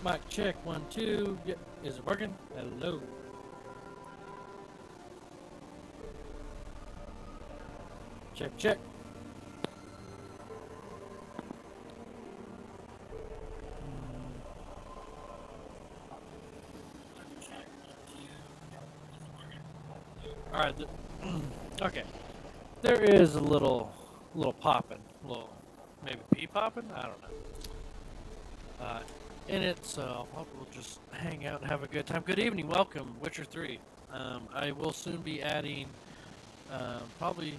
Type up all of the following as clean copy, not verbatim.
Mic check, 1, 2. Yep, is it working? Hello. Check, check. Alright, okay. There is a little popping, maybe pea popping? I don't know. In it, so we'll just hang out and have a good time. Good evening, welcome, Witcher 3. I will soon be adding, probably,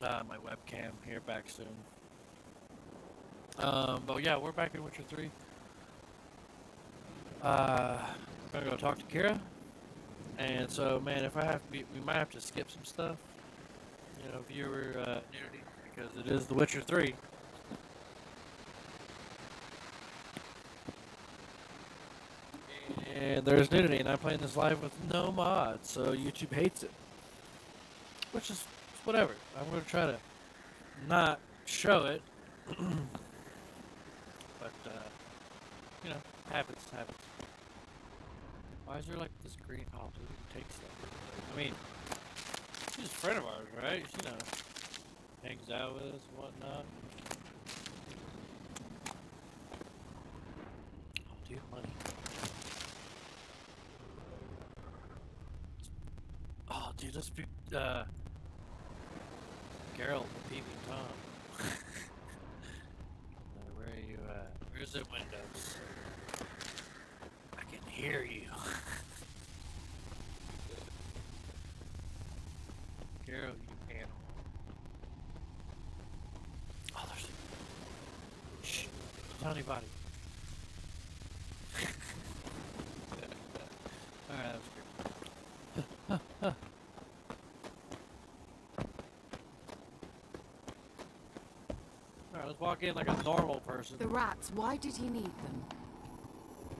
my webcam here back soon. But yeah, we're back in Witcher 3. We're gonna go talk to Keira. And so, man, if we might have to skip some stuff, you know, viewer nudity, because it is The Witcher 3. And there's nudity, and I'm playing this live with no mods, so YouTube hates it. Which is whatever. I'm going to try to not show it. But, you know, happens. Why is there like this green? Oh, dude, it takes that. I mean, she's a friend of ours, right? She, you know, hangs out with us and whatnot. Oh, dude, money. Oh, dude, let's be, Geralt, Peeping Tom. Where are you at? Where's the windows? I can hear you. Geralt, you animal. Oh, there's... Shh. Don't tell anybody. Alright, that was good. Alright, let's walk in like a normal person. The rats, why did he need them?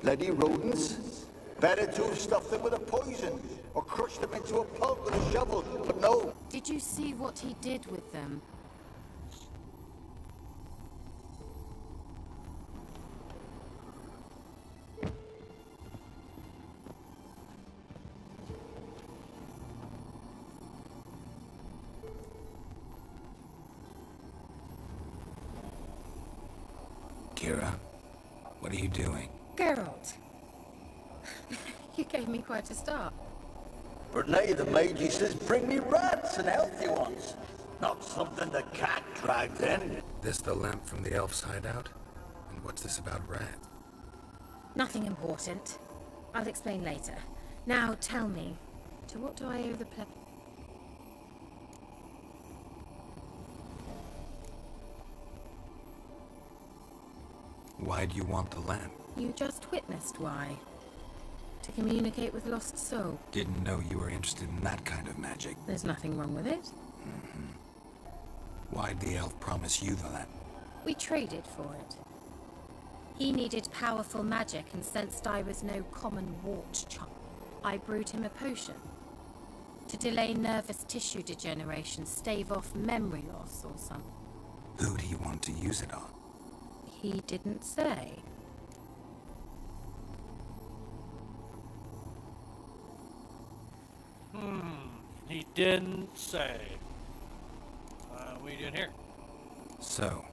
Bloody rodents. Better to stuff them with a poison or crush them into a pulp with a shovel, but no. Did you see what he did with them? Keira, what are you doing? Geralt! You gave me quite a start. But now the mage says bring me rats and healthy ones. Not something the cat dragged in. This the lamp from the elf's hideout? And what's this about rats? Nothing important. I'll explain later. Now tell me, to what do I owe the ple... Why do you want the lamp? You just witnessed why. To communicate with lost soul. Didn't know you were interested in that kind of magic. There's nothing wrong with it. Why'd the elf promise you the lamp? We traded for it. He needed powerful magic and sensed I was no common wart chump. I brewed him a potion. To delay nervous tissue degeneration, stave off memory loss or something. Who'd he want to use it on? He didn't say. He didn't say. What are you doing here? So,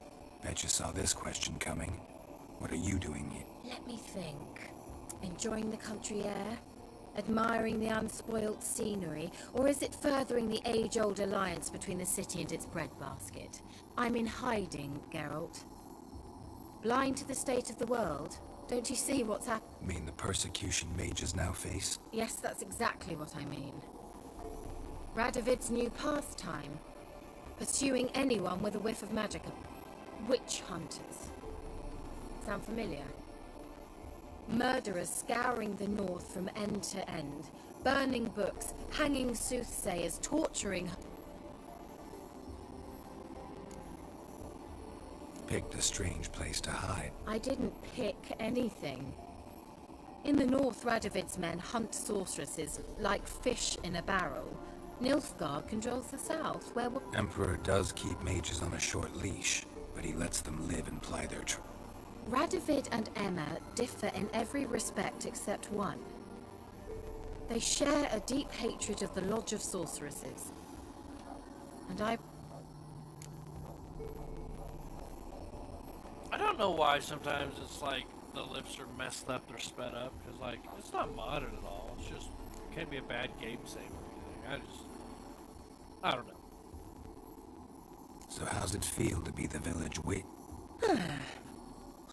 bet you saw this question coming. What are you doing here? Let me think. Enjoying the country air? Admiring the unspoilt scenery? Or is it furthering the age-old alliance between the city and its breadbasket? I'm in hiding, Geralt. Blind to the state of the world? Don't you see what's happening? Mean the persecution mages now face? Yes, that's exactly what I mean. Radovid's new pastime. Pursuing anyone with a whiff of magic. Witch hunters. Sound familiar? Murderers scouring the north from end to end. Burning books, hanging soothsayers, torturing... Picked a strange place to hide. I didn't pick anything. In the north, Radovid's men hunt sorceresses like fish in a barrel. Nilfgaard controls the south, where... Emperor does keep mages on a short leash, but he lets them live and ply their Radovid and Emma differ in every respect except one. They share a deep hatred of the Lodge of Sorceresses. And I don't know why sometimes it's like the lips are messed up or sped up, because like it's not modern at all. It's just it can be a bad game save or anything. I don't know. So how's it feel to be the village wit?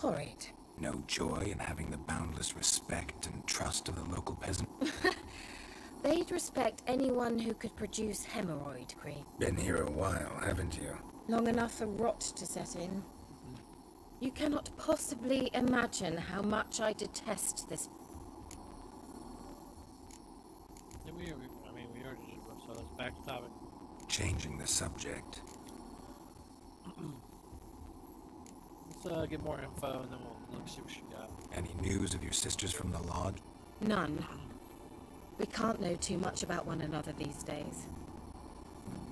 horrid. No joy in having the boundless respect and trust of the local peasant? They'd respect anyone who could produce hemorrhoid cream. Been here a while, haven't you? Long enough for rot to set in. You cannot possibly imagine how much I detest this. We already did, so let's back to topic. Changing the subject. Let's get more info and then we'll look see what she got. Any news of your sisters from the lodge? None. We can't know too much about one another these days.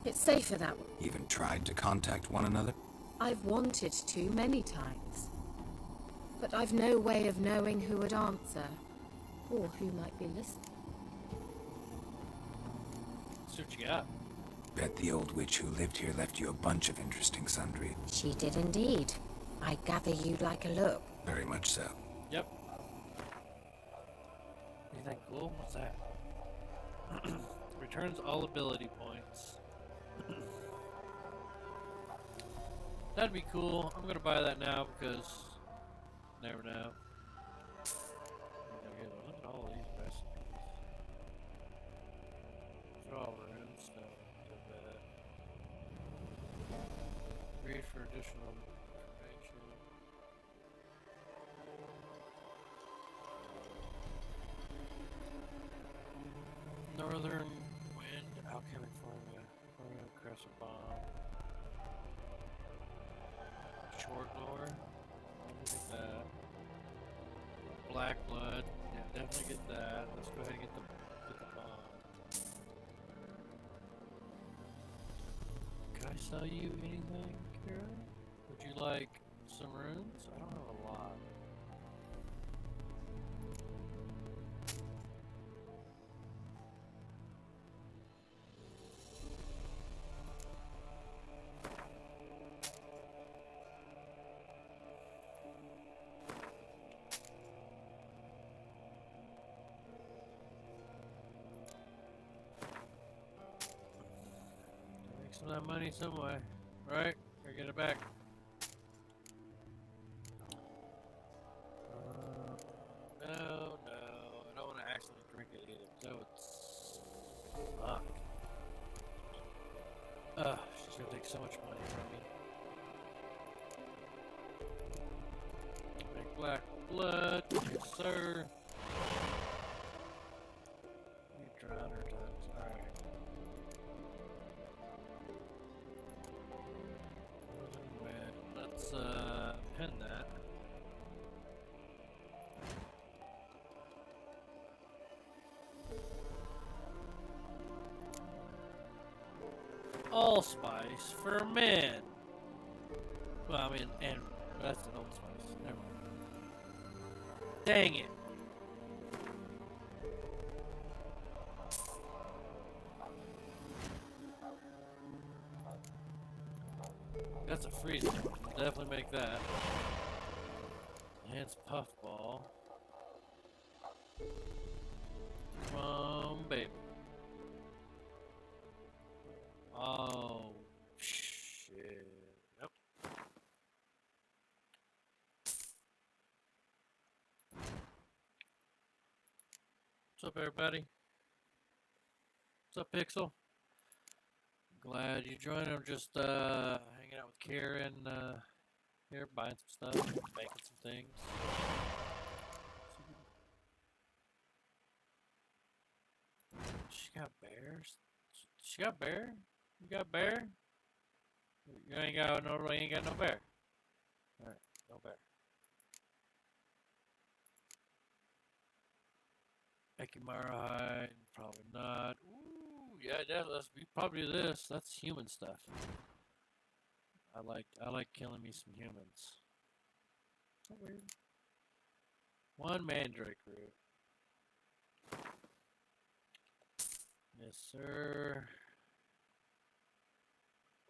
It's safer that way. Even tried to contact one another? I've wanted to many times. But I've no way of knowing who would answer, or who might be listening. See what you got. Bet the old witch who lived here left you a bunch of interesting sundry. She did indeed. I gather you'd like a look. Very much so. Yep. Anything cool? What's that? Returns all ability points. That'd be cool. I'm gonna buy that now because never know. Look at all these recipes. Draw rune stuff. Read for additional information. Northern Wind Alchemy Formula. Crescent Bomb. Short lore. Get that. Black Blood. Yeah, definitely get that. Let's go ahead and get the bomb. Can I sell you anything, Keira? Would you like some runes? I don't have a lot. Make some of that money some way, right? Or get it back. No, I don't want to actually drink it either. That would suck. She's gonna take so much money from me. Make black blood, yes sir. You drown her times. Alright. Let's pin that. Allspice for men. Well, I mean, and that's an allspice. Never mind. Dang it. That's a freeze. Definitely make that. Enhanced puffball. Come on, baby. Oh, shit. Yep. What's up, everybody? What's up, Pixel? Glad you joined. I'm just hanging out with Keira and here, buying some stuff, making some things. She got bears. She got bear. You got bear? You ain't got no. You ain't got no bear. All right, no bear. Ekimara hide, probably not. Ooh, yeah, let's probably this. That's human stuff. I like killing me some humans. that weird? One mandrake root. Yes, sir.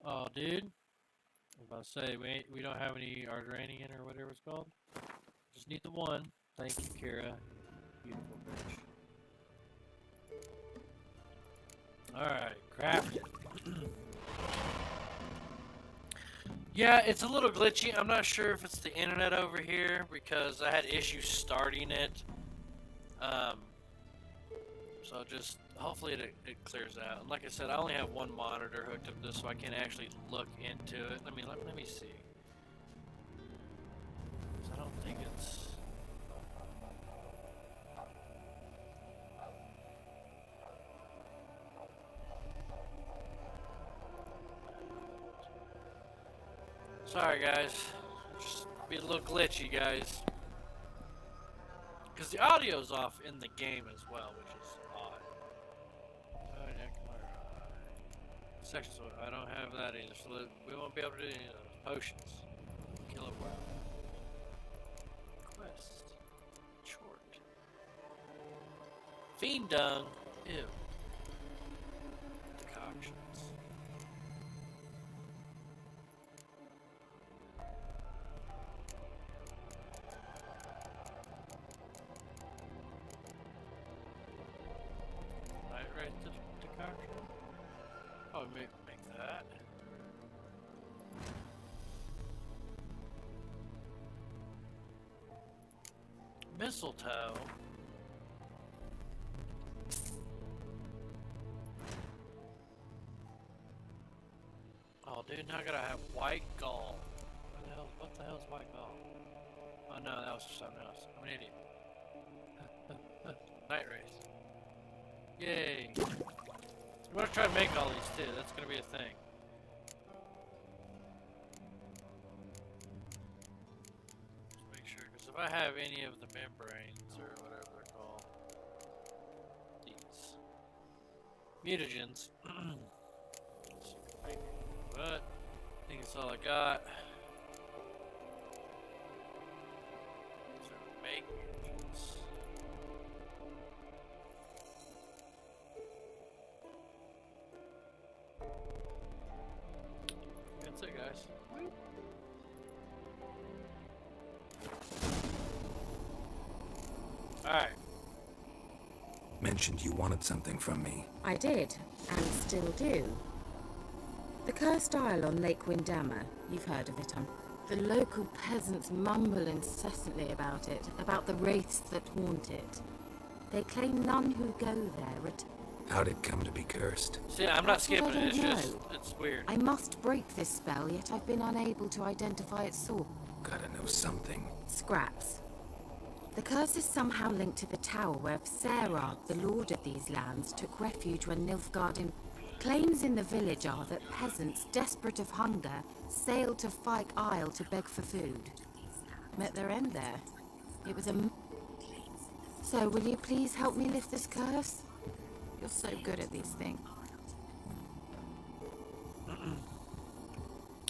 Oh, dude. I was about to say, we don't have any Ardranian or whatever it's called. Just need the one. Thank you, Keira. Beautiful bitch. Alright, craft it. Yeah, it's a little glitchy. I'm not sure if it's the internet over here because I had issues starting it. So just hopefully it clears out. And like I said, I only have one monitor hooked up to this, so I can't actually look into it. Let me see. I don't think it's. Sorry, guys. Just be a little glitchy, guys. Because the audio's off in the game as well, which is odd. Section, so I don't have that either, so we won't be able to do any of those potions. Killer wow. Quest. Short. Fiend dung. Ew. Decoctions. Right to decoction. Oh, make that. Mistletoe. Oh, dude, now I gotta have white gall. What the hell's white gall? Oh no, that was something else. I'm an idiot. Night race. Yay! I'm gonna try to make all these too. That's gonna be a thing. Just make sure, because if I have any of the membranes or whatever they're called, these mutagens. But I think that's all I got. So make mutagens. That's it, guys. Alright. Mentioned you wanted something from me. I did, and still do. The cursed isle on Lake Windammer, you've heard of it, The local peasants mumble incessantly about it, about the wraiths that haunt it. They claim none who go there How'd it come to be cursed? See, I'm not skipping it, it's weird. I must break this spell, yet I've been unable to identify its source. Gotta know something. Scraps. The curse is somehow linked to the tower where Sarah, the lord of these lands, took refuge when Nilfgaard Claims in the village are that peasants, desperate of hunger, sailed to Fyke Isle to beg for food. Met their end there. It was a... So, will you please help me lift this curse? You're so good at these things.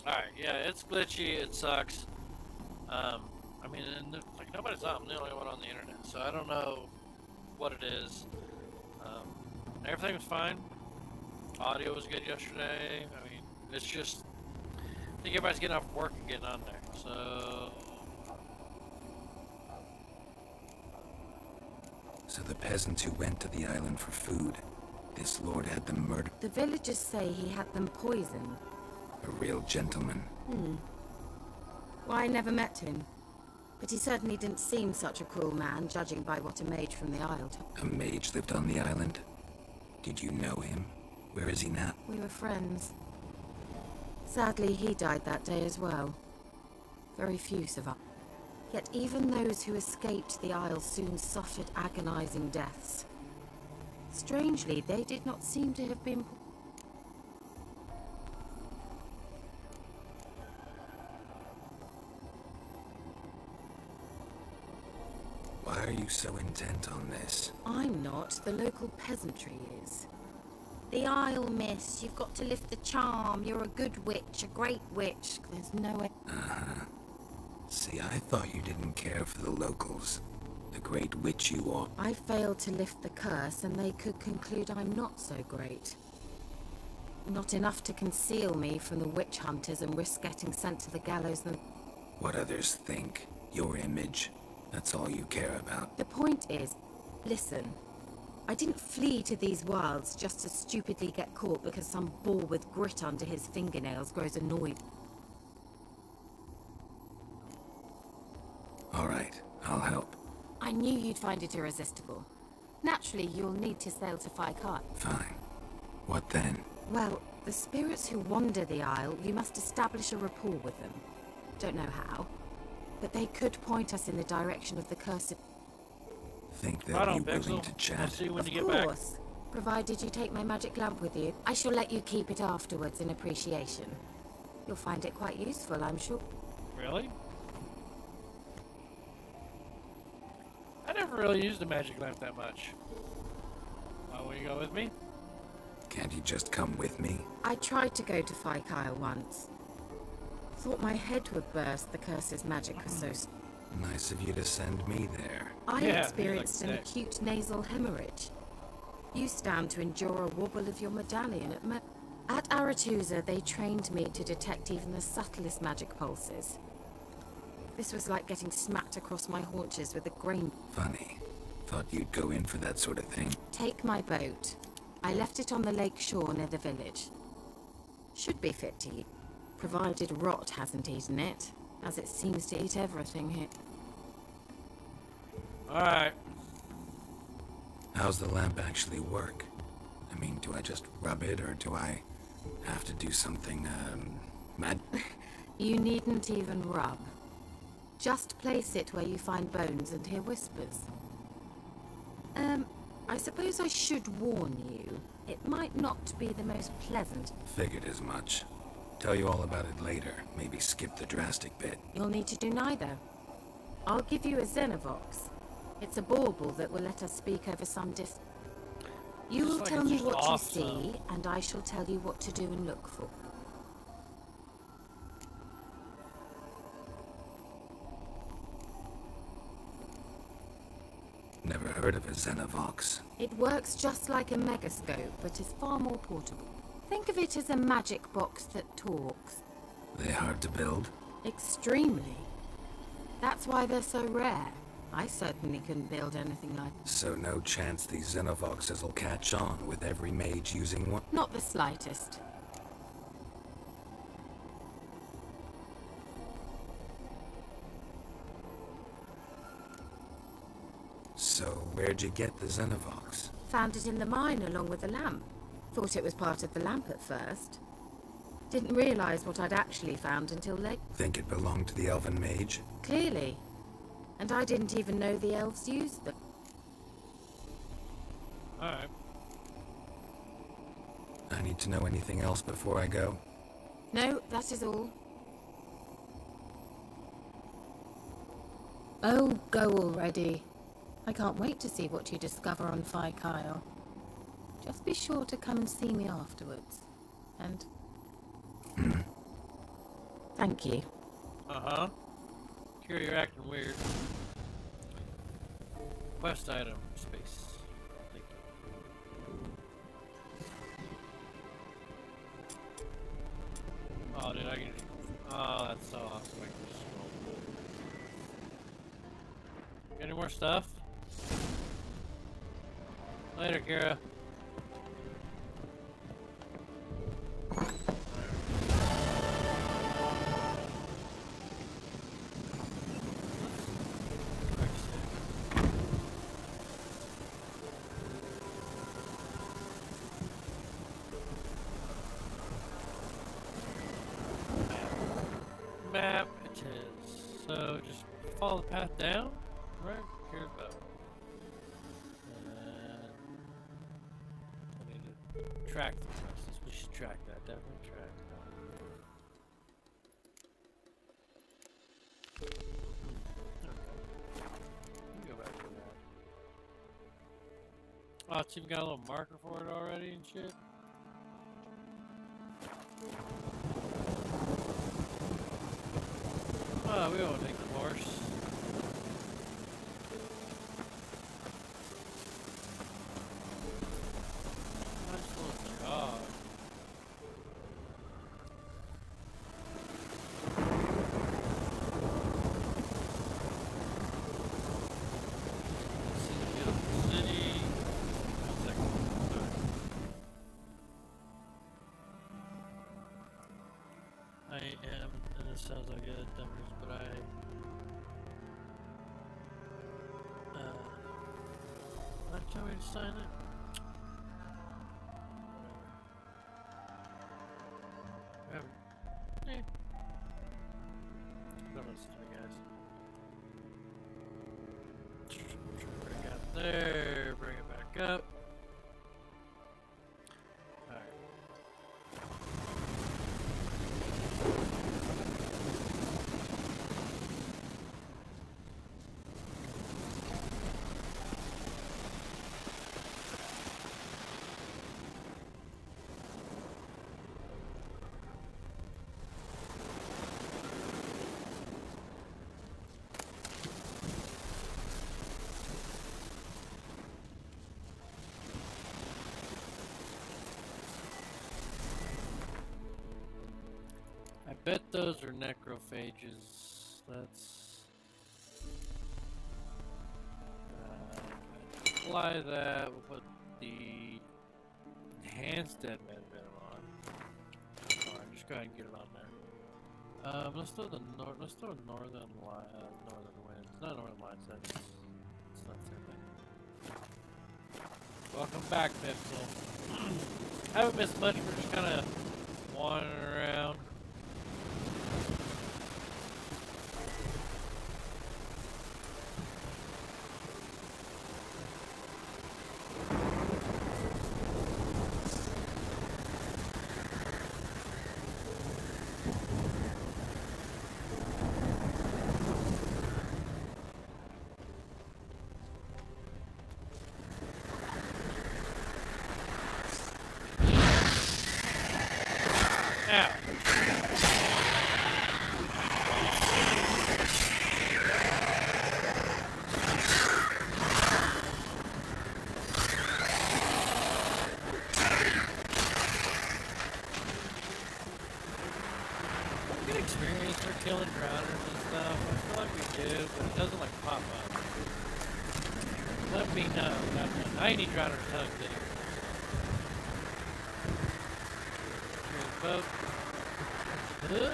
Alright, yeah, it's glitchy, it sucks. I mean, like, nobody's on, I'm the only one on the internet, so I don't know what it is. Everything was fine. Audio was good yesterday. I mean, it's just, I think everybody's getting off work and getting on there, so... So the peasants who went to the island for food, this lord had them murdered. The villagers say he had them poisoned. A real gentleman. Well, I never met him. But he certainly didn't seem such a cruel man, judging by what a mage from the Isle told. A mage lived on the island. Did you know him? Where is he now? We were friends. Sadly, he died that day as well. Very few survived. Yet even those who escaped the Isle soon suffered agonizing deaths. Strangely, they did not seem to have been... Why are you so intent on this? I'm not. The local peasantry is. The Isle, miss. You've got to lift the charm. You're a good witch, a great witch. There's no way... See, I thought you didn't care for the locals. The great witch you are. I failed to lift the curse, and they could conclude I'm not so great. Not enough to conceal me from the witch hunters and risk getting sent to the gallows than... What others think. Your image. That's all you care about. The point is, listen, I didn't flee to these wilds just to stupidly get caught because some boar with grit under his fingernails grows annoyed. All right, I'll help. I knew you'd find it irresistible. Naturally, you'll need to sail to Faikar. Fine. What then? Well, the spirits who wander the Isle, you must establish a rapport with them. Don't know how, but they could point us in the direction of the cursed... Think Right they'll on, be willing Pixel. to I'll chat? see you when Of you get back. course, provided you take my magic lamp with you. I shall let you keep it afterwards in appreciation. You'll find it quite useful, I'm sure. Really? I never really used the magic lamp that much. Will you go with me? Can't you just come with me? I tried to go to Faikar once. Thought my head would burst, the curse's magic was so... Nice of you to send me there. I Yeah, experienced you'd an like to say. acute nasal hemorrhage. You stand to endure a wobble of your medallion at Aretusa, they trained me to detect even the subtlest magic pulses. This was like getting smacked across my haunches with a grain. Funny. Thought you'd go in for that sort of thing. Take my boat. I left it on the lake shore near the village. Should be fit to eat, provided rot hasn't eaten it, as it seems to eat everything here. Alright. How's the lamp actually work? I mean, do I just rub it, or do I have to do something, mad? You needn't even rub. Just place it where you find bones and hear whispers. I suppose I should warn you. It might not be the most pleasant. Figured as much. Tell you all about it later. Maybe skip the drastic bit. You'll need to do neither. I'll give you a Xenovox. It's a bauble that will let us speak over some distance. You will Looks like tell it's me just what off, you see, and I shall tell you what to do and look for. Never heard of a Xenovox. It works just like a megascope, but is far more portable. Think of it as a magic box that talks. They hard to build? Extremely. That's why they're so rare. I certainly couldn't build anything like... So no chance these Xenovoxes will catch on with every mage using one? Not the slightest. So where'd you get the Xenovox? Found it in the mine along with the lamp. Thought it was part of the lamp at first. Didn't realize what I'd actually found until late. Think it belonged to the elven mage? Clearly. And I didn't even know the elves used them. Alright. I need to know anything else before I go? No, that is all. Oh, go already. I can't wait to see what you discover on Faikar. Just be sure to come and see me afterwards. And... Thank you. Uh-huh. Keira, you're acting weird. Quest item, space. Thank you. Oh, did I get... Oh, that's so awesome. I can just scroll. Any more stuff? Later, Keira. Map it is. So just follow the path down, right? Here's about. And I need to track the process. We should track that. Definitely track that. Okay. Let me go back to that. Oh, it's even got a little marker for it already and shit. Oh, we won't take the And it sounds like a dumbers, but not tell me to sign it. Whatever. Don't listen to me, guys. Bring it up there, bring it back up. Alright. I bet those are necrophages. Let's apply that. We'll put the enhanced dead man venom on. Alright, just go ahead and get it on there. Let's throw the northern winds. Not northern lights. That's not the same thing. Welcome back, Pixel. Haven't missed much. We're just kind of wandering around. Ow. Good experience for killing drowners and stuff. I feel like we do, but it doesn't like pop up. Let me know. I need drowners hugged anyway. Here's the boat. Oh.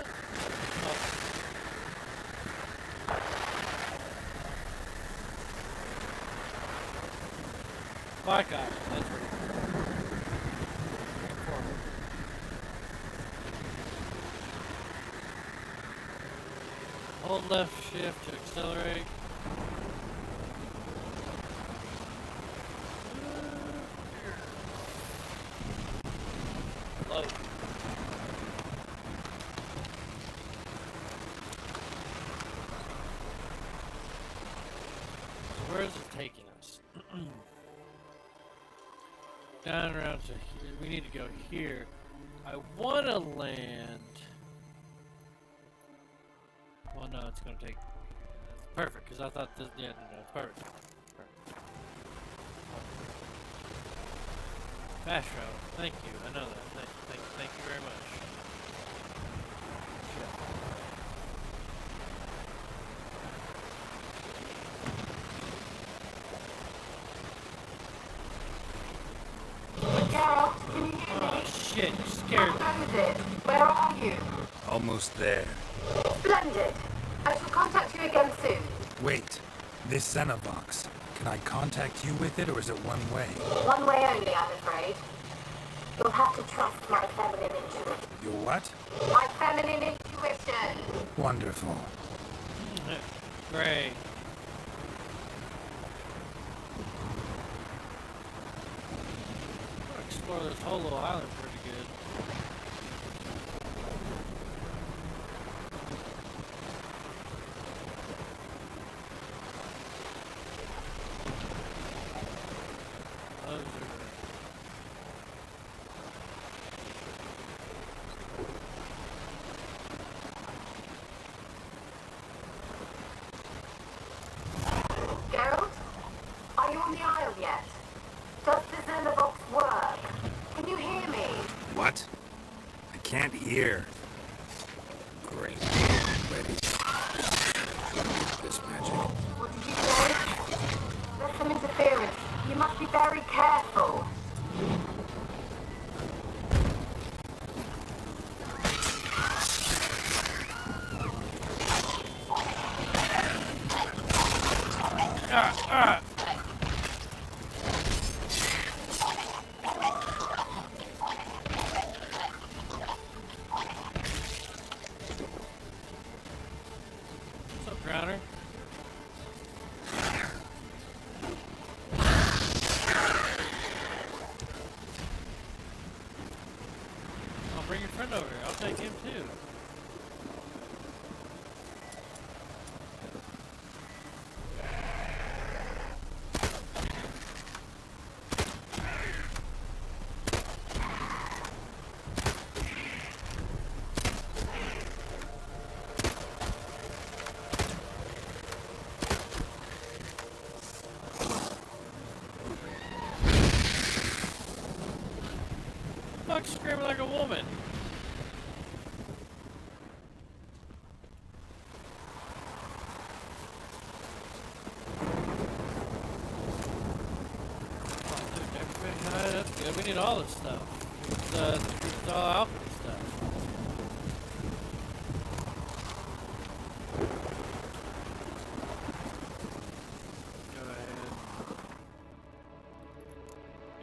My God, that's pretty cool. Hold left shift to accelerate. Low. Where is it taking us? Down around to here. We need to go here. I want to land. Well, no, it's going to take. Perfect, because I thought this. Yeah, no, it's perfect. Perfect. Fast travel. Thank you. I know that. Thank you very much. Gerald, can you hear me? Oh shit! You scared me. How is it? Where are you? Almost there. Splendid. I shall contact you again soon. Wait, this Xenovox. Can I contact you with it, or is it one way? One way only, I'm afraid. You'll have to trust my feminine intuition. Your what? My feminine intuition. Wonderful. Great. I'll explore this whole little island pretty good. Those are Gerald, are you on the isle yet? Does the Xenovox work? Can you hear me? What? I can't hear. Great. Ready. This magic. What did you say? There's some interference. You must be very careful. Ah! What's up, Crowner? I'll bring your friend over here. I'll take him too. Fuck, screaming like a woman. Oh, dude, everybody, that's good. We need all this stuff. It's all alchemy stuff. Go ahead.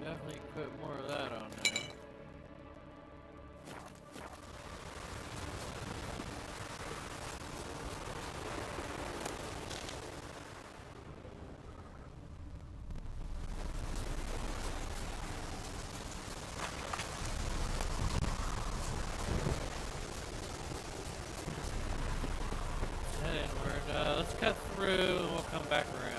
Definitely put more of that on there. Head inward. Let's cut through and we'll come back around.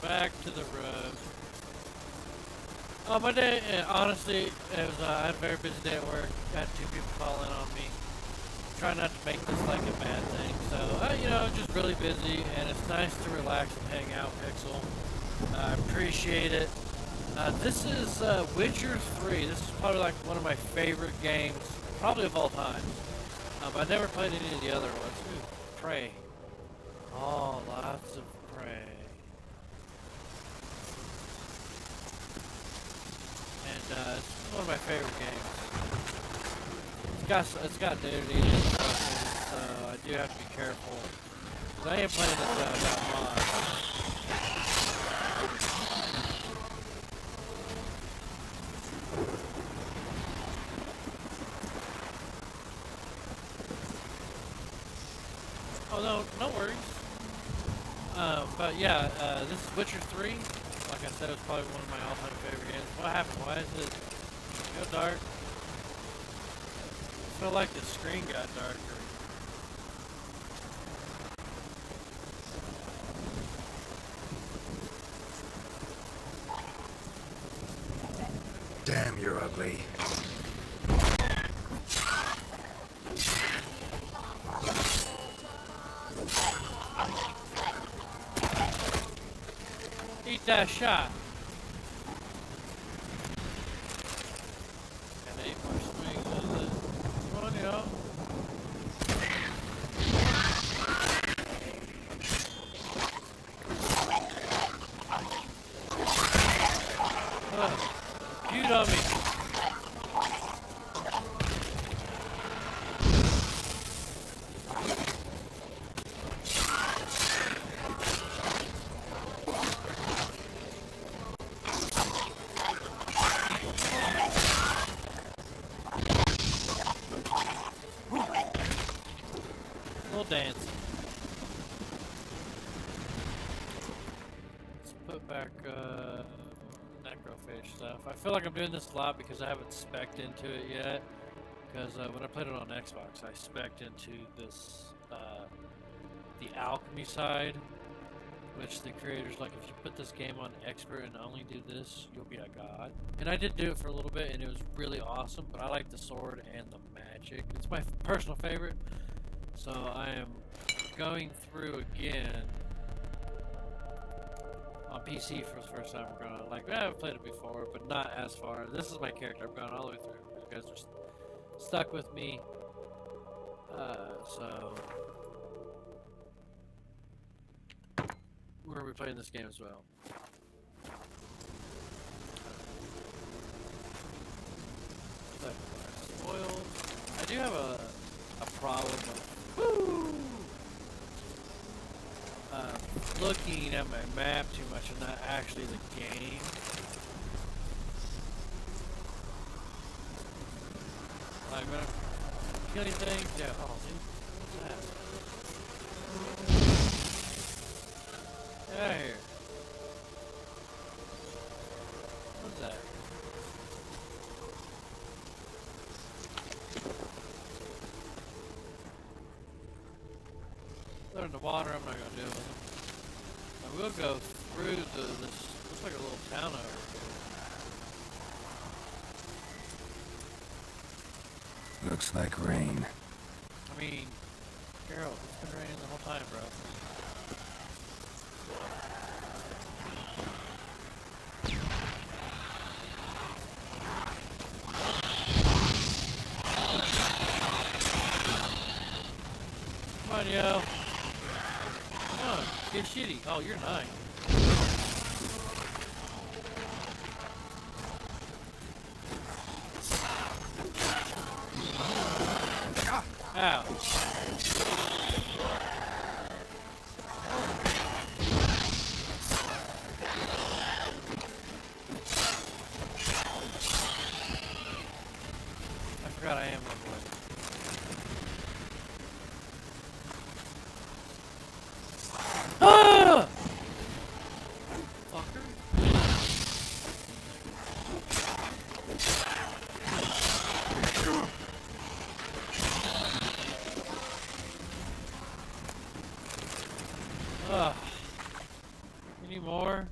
Back to the road. Oh, my day, honestly, it was, I had a very busy day at work. Had 2 people calling on me. Try not to make this like a bad thing. So, you know, just really busy, and it's nice to relax and hang out, Pixel. I appreciate it. This is Witcher 3. This is probably like one of my favorite games, probably of all time. I never played any of the other ones. Ooh, prey. Oh, lots of prey. And it's one of my favorite games. It's got nudity and stuff, so I do have to be careful. But I am playing it without mods. Oh no, no worries. But yeah, this is Witcher 3. Like I said, it's probably one of my all-time favorite games. What happened? Why is it go dark? I feel like the screen got darker. Damn, you're ugly. Eat that shot. And 8 more swings of it. Come on, yo. Shoot on me. put back necrophage stuff. I feel like I'm doing this a lot because I haven't spec'd into it yet. Because when I played it on Xbox, I spec'd into this, the alchemy side, which the creator's like, if you put this game on expert and only do this, you'll be a god. And I did do it for a little bit, and it was really awesome, but I like the sword and the magic. It's my personal favorite. So I am going through again on PC for the first time. We're gonna, like, I've played it before, but not as far. This is my character. I'm going all the way through. You guys are stuck with me. So we're gonna be playing this game as well. Spoiled. I do have a problem with looking at my map too much and not actually the game. Like, when I kill anything, yeah, oh, dude, what's that? Get out of here. What's that? They're in the water, I'm not gonna do it with them. I will go through this, looks like a little town over here. Looks like rain. I mean, Carol, it's been raining the whole time, bro. Come on, yo. Come on, get shitty. Oh, you're 9. Ow. I forgot I am level 1. Ah! Fucker. Ugh. Any more? A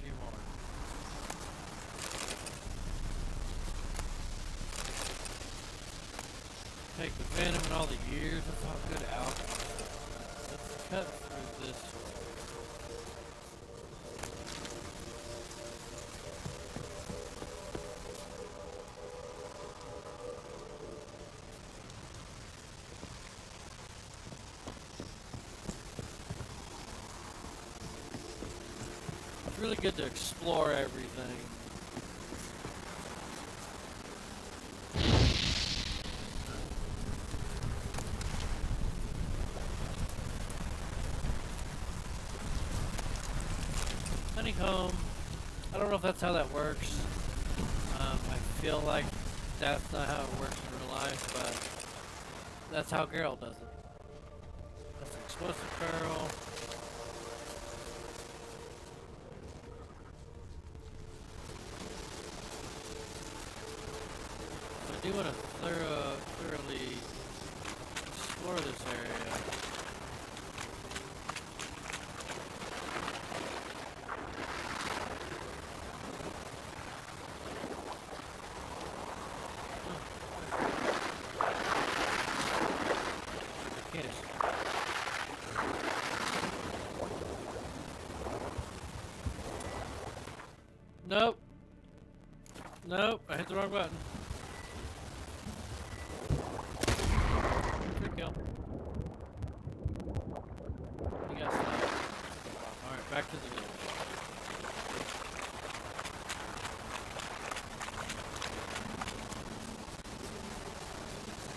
few more. Take the venom and all the years of good alcohol. Let's cut through this way. It's really good to explore everything. Honeycomb. I don't know if that's how that works. I feel like that's not how it works in real life, but that's how Geralt does it. That's an explosive barrel. I do want to thoroughly explore this area. Nope. Nope, I hit the wrong button. Good kill. You got stuff. Alright, back to the village.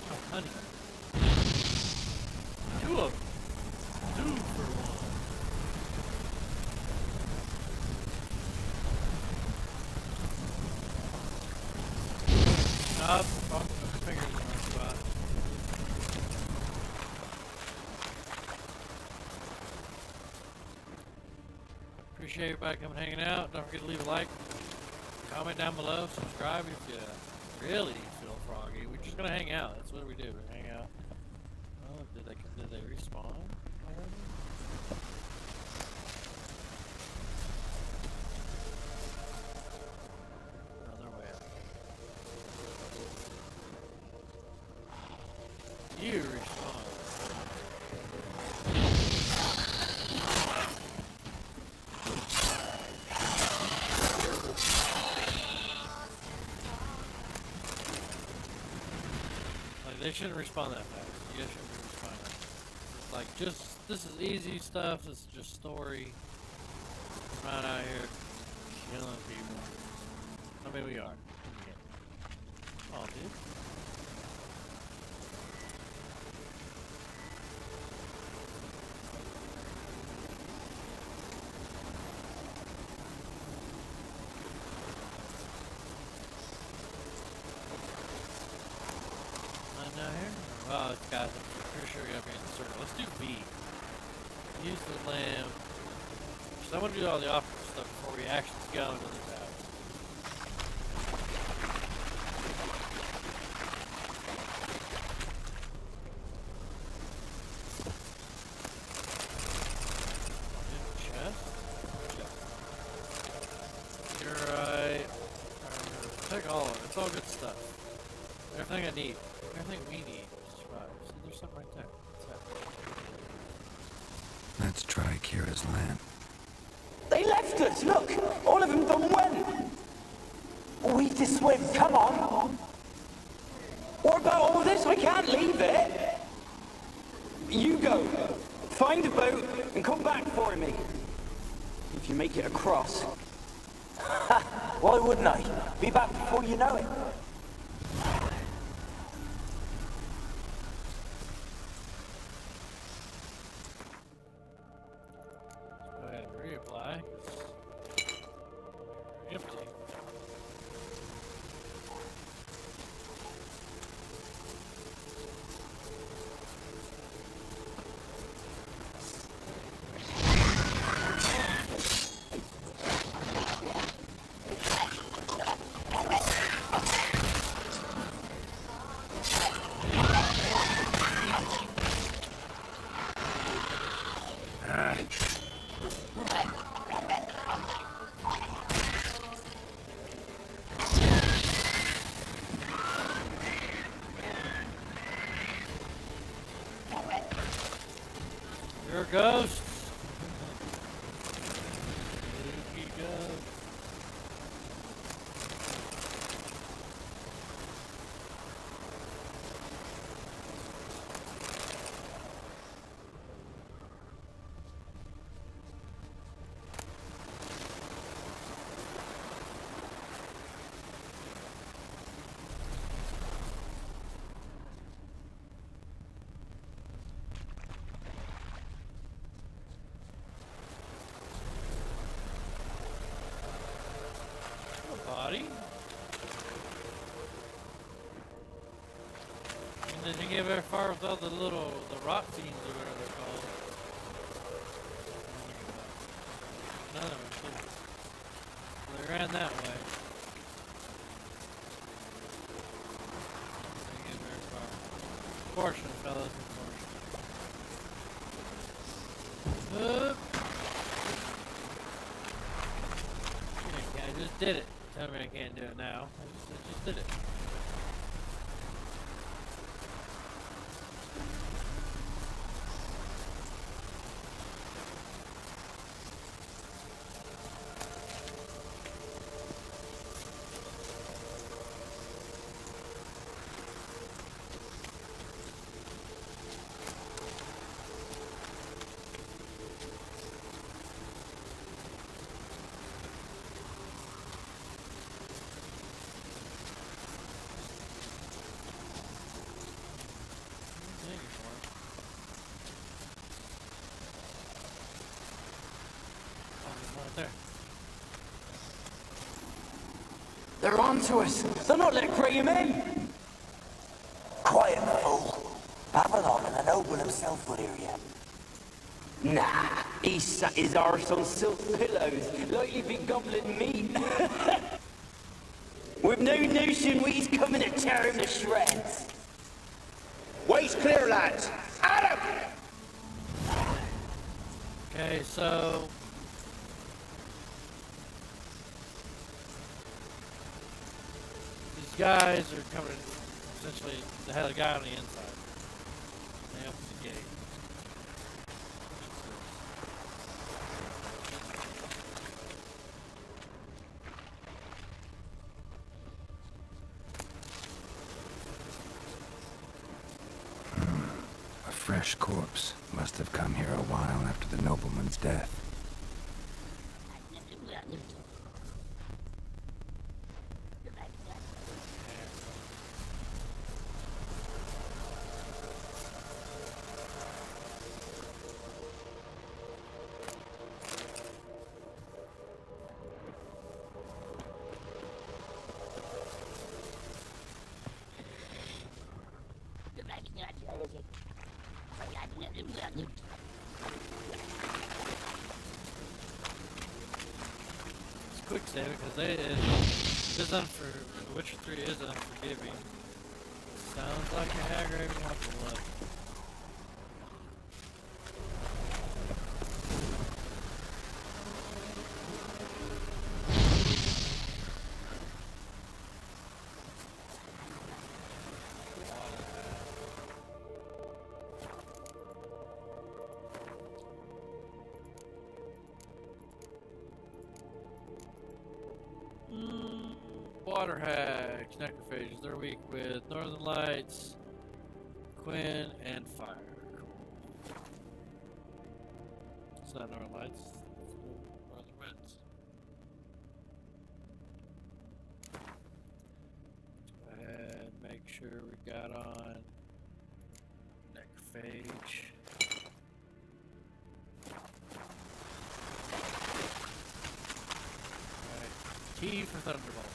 Oh, honey. 2 of them. 2 for 1. Up, oh, my fingers in the wrong spot. Appreciate everybody coming hanging out. Don't forget to leave a like, comment down below, subscribe if you really feel froggy. We're just gonna hang out. That's what we do. We hang out. Oh, did they respawn already? Another way up. You respawn. They shouldn't respond that fast. You guys shouldn't be responding. Like, this is easy stuff. This is just story. We're not out here killing people. I mean, we are. Oh, dude. Down here? Oh, guys, I'm pretty sure we gotta be in the circle. Let's do B. Use the lamp. So I want to do all the optional stuff before we actually go into this house. Chest? You're right. Take all of it. It's all good stuff. Everything I need. Everything we need to survive. See, there's something right there. What's that? Let's try Keira's lamp. They left us, look! All of them done went! We to swim, come on! What about all this? I can't leave it! You go. Find a boat and come back for me. If you make it across. Why wouldn't I? Be back before you know it. Go ahead and reapply. Empty. You're a ghost. Spooky ghost. Body. And did you get very far with all the rock fiends or whatever they're called? None of them too. They ran that way. Didn't get very far. Fortunate, fellas. Unfortunate. I just did it. Tell me I can't do it now. I just did it. Right there. They're on to us. They're not letting Graham in. Quiet, fool. Babylon and the noble himself would hear you. Nah, he sat his arse on silk pillows, like he'd been gobbling meat. With no notion he's coming to tear him to shreds. Way's clear, lads. Adam! Okay, so these guys are coming. Essentially, they had a guy on the inside. They opened the gate. A fresh corpse. Must have come here a while after the nobleman's death. It's quick save because The Witcher 3 is unforgiving. Sounds like a hag raving off the left. Water hags, necrophages, they're weak with northern lights, Quinn, and fire. Cool. It's not northern lights, it's northern winds. Go ahead and make sure we got on necrophage. Alright, T for Thunderbolt.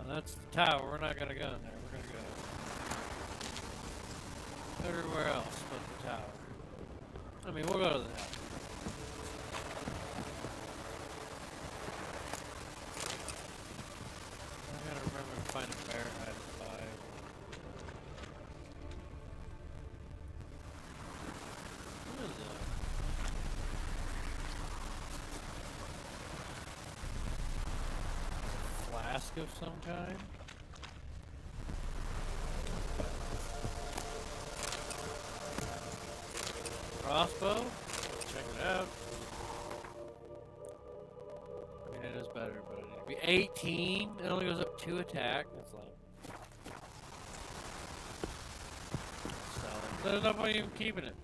That's the tower. We're not gonna go in there. We're gonna go everywhere else but the tower. I mean, we'll go to the tower. I gotta remember to find a bear hide to buy. What is that? Flask of some kind? Crossbow? Check it out. I mean, it is better, but it need to be 18. It only goes up 2 attack. That's like. Sell it. There's no point even keeping it.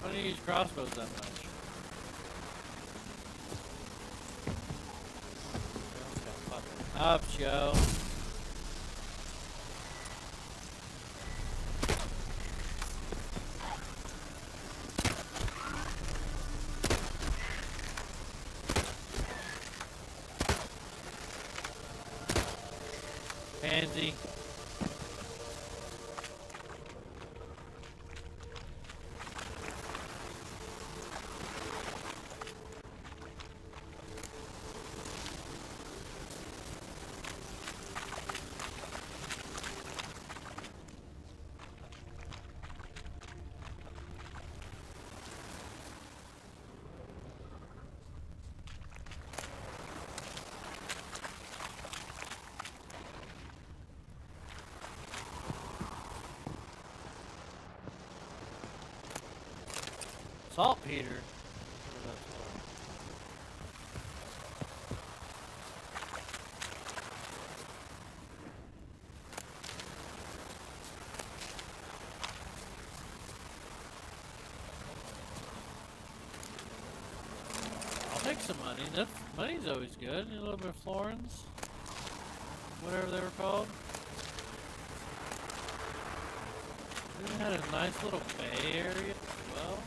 I don't use crossbows that much. Up, Joe. Pansy. Saltpeter. take some money. Money's always good. A little bit of florins, whatever they were called. They had a nice little bay area as well.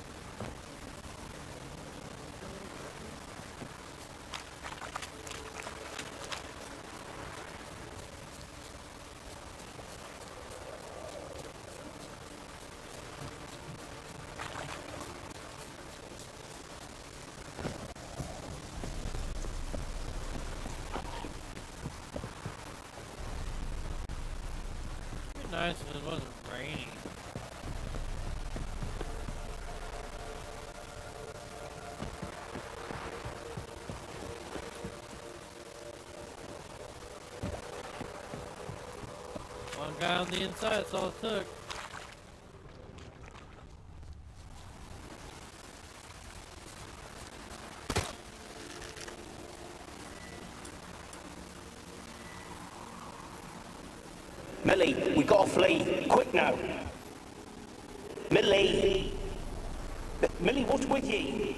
Nice if it wasn't raining. One guy on the inside, that's all it took. Millie, we gotta flee. Quick now. Millie! Millie, what's with ye?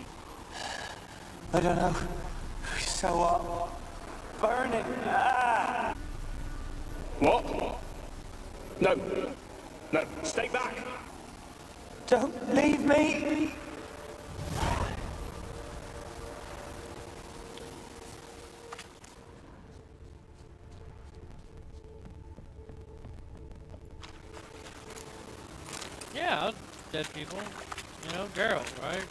I don't know. So, burning. Ah! What? No. No, stay back. Don't leave me. Yeah, dead people. You know, Geralt, right?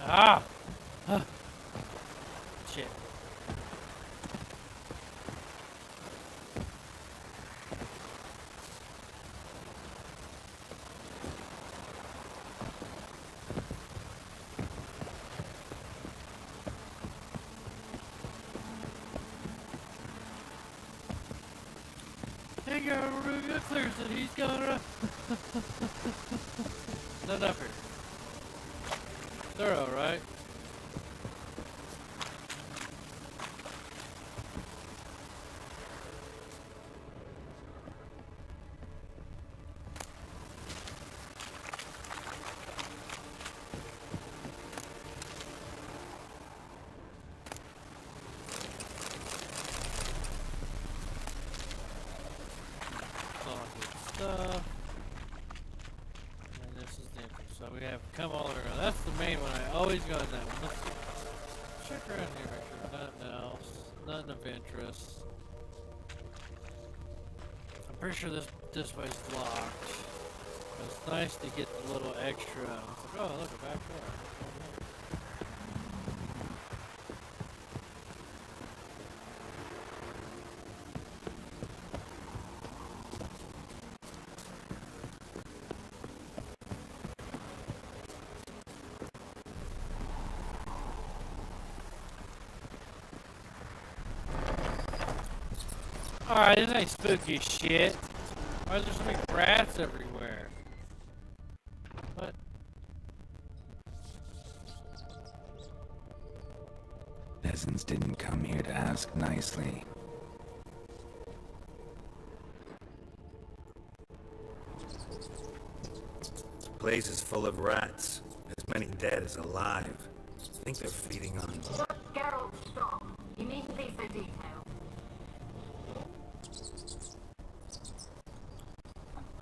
Ah! Shit. Hey, girl, we're really good clear, so he's going around. Not up here. Thorough, right? All good stuff. And this is the entrance. So we have come all around. That's the main one. I always go in that one. Let's check around here, make sure nothing else. Nothing of interest. I'm pretty sure this way's locked. It's nice to get the little extra. It's like, oh, look, a back door. Alright, this ain't spooky shit. Why is there so many rats everywhere? What? Peasants didn't come here to ask nicely. The place is full of rats. As many dead as alive. I think they're feeding on... Geralt, stop. You needn't be so detailed.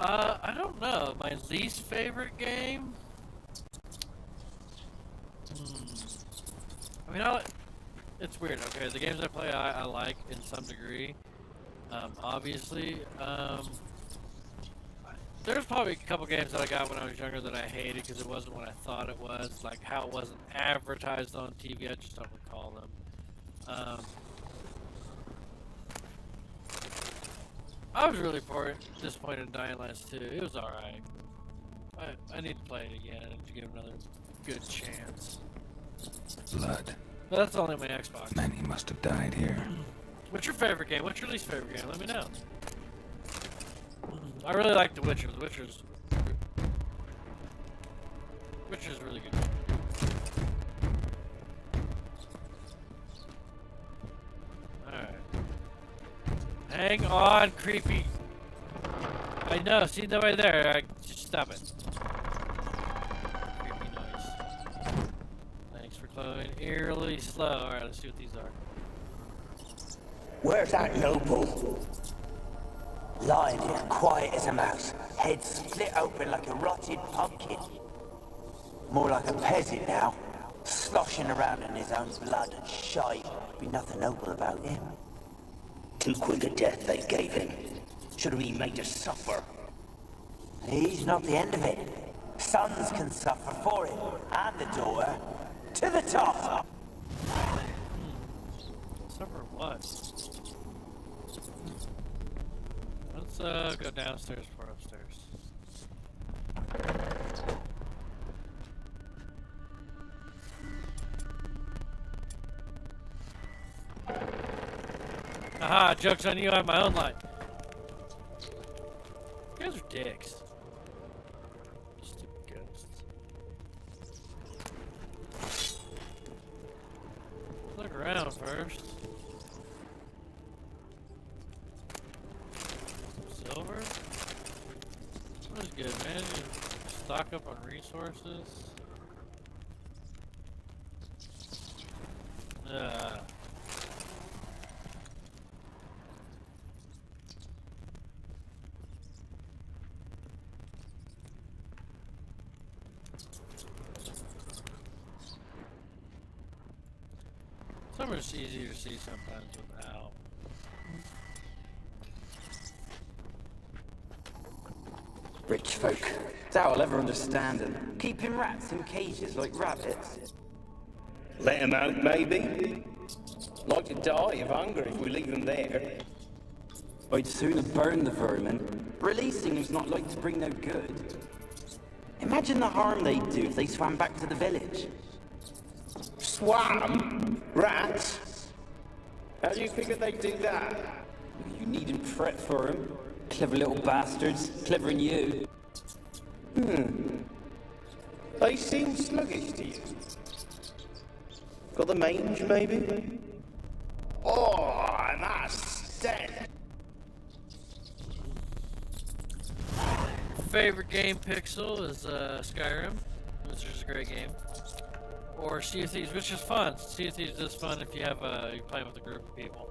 I don't know. My least favorite game? I mean, it's weird, okay? The games I play, I like in some degree. Obviously. There's probably a couple games that I got when I was younger that I hated because it wasn't what I thought it was. Like how it wasn't advertised on TV. I just don't recall them. I was really disappointed in Dying Light 2. It was alright. I need to play it again to give it another good chance. Blood. But that's only on my Xbox. Many must have died here. What's your favorite game? What's your least favorite game? Let me know. I really like The Witcher. The Witcher's... which is really good. Alright. Hang on, creepy. I know, see nobody there. Just stop it. Creepy noise. Thanks for closing eerily slow. Alright, let's see what these are. Where's that noble? Lying here, quiet as a mouse, head split open like a rotted pumpkin. More like a peasant now, sloshing around in his own blood and shite. Be nothing noble about him. Too quick a death they gave him. Should have been made to suffer. He's not the end of it. Sons can suffer for him, and the daughter. To the top! Suffer what? Let's go downstairs before upstairs. Aha, joke's on you, I have my own light. You guys are dicks. Stupid ghosts. Look around first. Silver? That was good, man. You stock up on resources. Some are just easier to see sometimes without. Rich folk. Doubt I'll ever understand them. Keeping rats in cages like rabbits. Let them out, maybe? Like to die of hunger if we leave them there. I'd sooner burn the vermin. Releasing them's not like to bring no good. Imagine the harm they'd do if they swam back to the village. Swam? Rats? How do you figure they'd do that? You needn't fret for them. Clever little bastards. Clever than you. They seem sluggish to you. Got the mange, maybe? Oh, and that's dead. Favorite game pixel is Skyrim, which is a great game. Or Sea of Thieves, which is fun. Sea of Thieves is fun if you have you're playing with a group of people.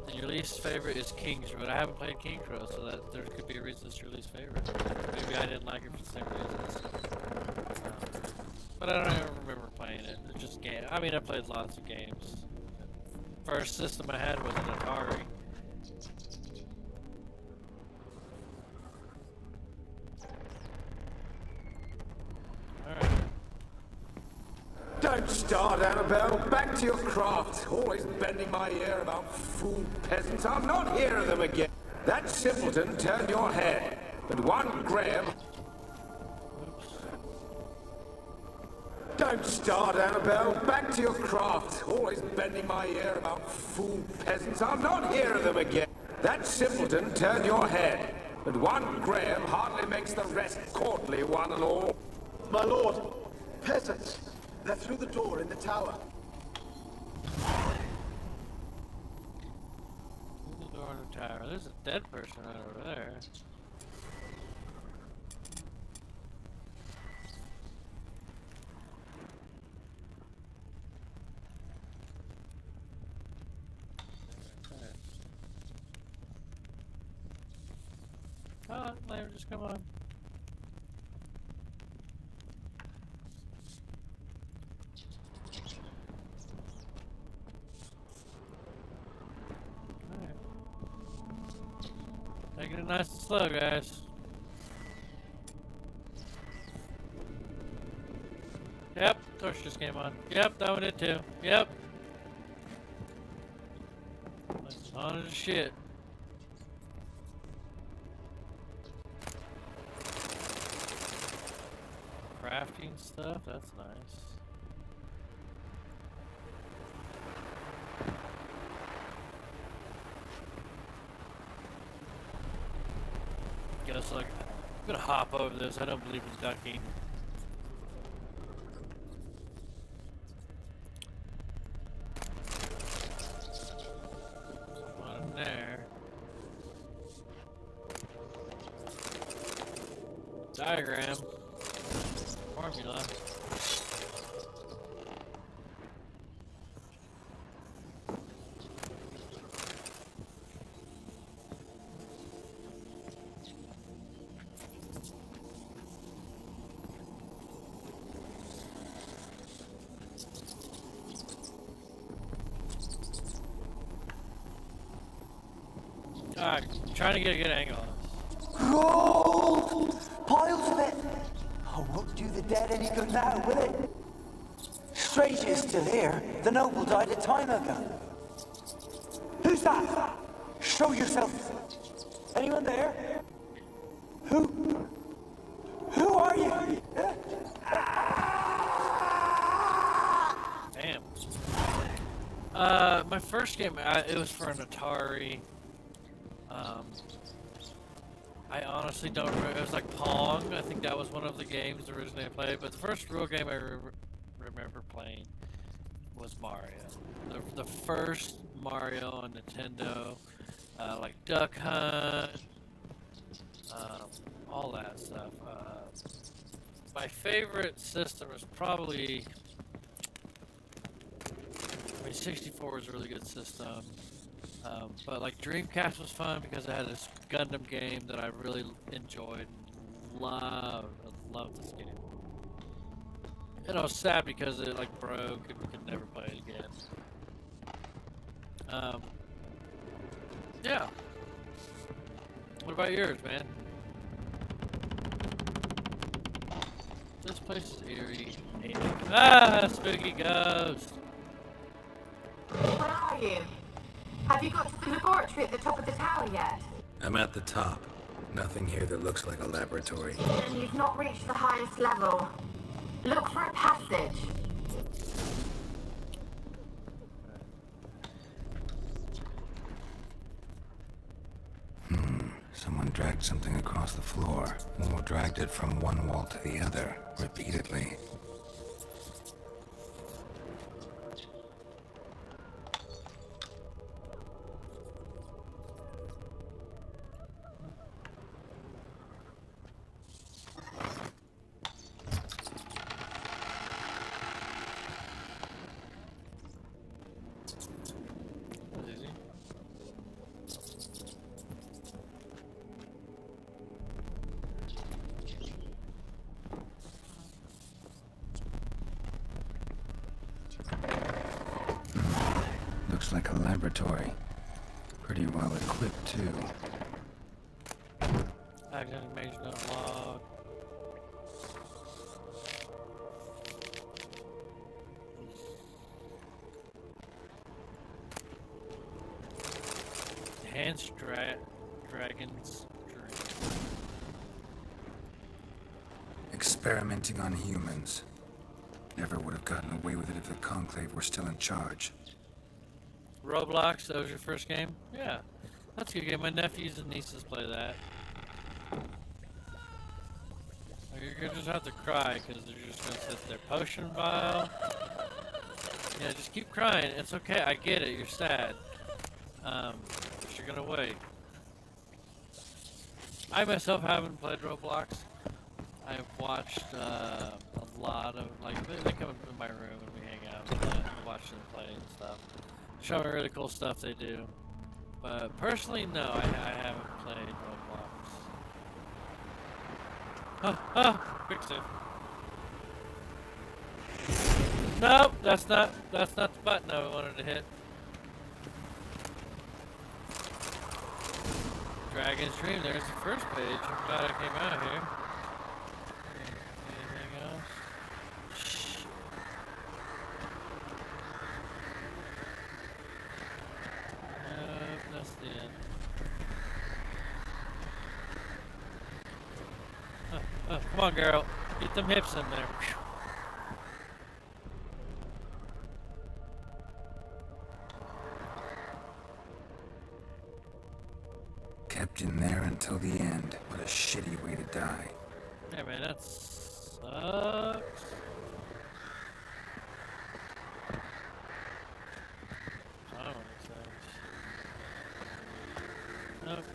And your least favorite is King's Road. I haven't played King's Road, so that there could be a reason it's your least favorite. Maybe I didn't like it for the same reasons. But I don't even remember playing it. It's just game. I mean, I played lots of games. First system I had was an Atari. Don't start, Annabelle. Back to your craft. Always bending my ear about fool peasants. I'll not hear of them again. That simpleton turned your head. But one Graham... Don't start, Annabelle. Back to your craft. Always bending my ear about fool peasants. I'll not hear of them again. That simpleton turned your head. But one Graham hardly makes the rest courtly, one and all. My lord, peasants. They're through the door in the tower. Through the door in the tower. There's a dead person right over there. Oh, Lamb, just come on. Taking it nice and slow, guys. Yep, torch just came on. Yep, that one did too. Yep. It's on as shit. Crafting stuff, that's nice. Guess like a bit of hop over this. I don't believe in ducking. One in there. Diagram. Formula. Alright, trying to get a good angle on this. Gold! Piles of it! Oh, won't do the dead any good now, will it? Strange it's still here. The noble died a time ago. Who's that? Show yourself. Anyone there? Who? Who are you? Damn. My first game, it was for an Atari. I honestly don't remember. It was like Pong. I think that was one of the games originally I played. But the first real game I remember playing was Mario. The first Mario on Nintendo, like Duck Hunt, all that stuff. My favorite system is probably, I mean, 64 is a really good system. But like Dreamcast was fun because I had this Gundam game that I really enjoyed and loved. I loved this game. And I was sad because it like broke and we could never play it again. Yeah. What about yours, man? This place is eerie. Ah, spooky ghost. Where are you? Have you got to the laboratory at the top of the tower yet? I'm at the top. Nothing here that looks like a laboratory. Then you've not reached the highest level. Look for a passage. Someone dragged something across the floor, or dragged it from one wall to the other, repeatedly. Looks like a laboratory. Pretty well equipped, too. Accident information unlocked. Enhanced Dragon's Dream. Experimenting on humans. Never would have gotten away with it if the Conclave were still in charge. Roblox, that was your first game? Yeah, that's a good game. My nephews and nieces play that. You're gonna just have to cry because they're just gonna sit there. Potion vial. Yeah, just keep crying. It's okay. I get it. You're sad. But you're gonna wait. I myself haven't played Roblox. I've watched a lot of they come in my room and we hang out and watch them play and stuff. Show me really cool stuff they do. But personally, no, I haven't played Roblox. Quick save. Nope, that's not the button I wanted to hit. Dragon's Dream, there's the first page. I'm glad I came out here. Anything else? Shh. That's the end. Come on, girl. Get them hips in there. Kept in there until the end. What a shitty way to die. Hey man, that sucks. I don't know what it says. Nope.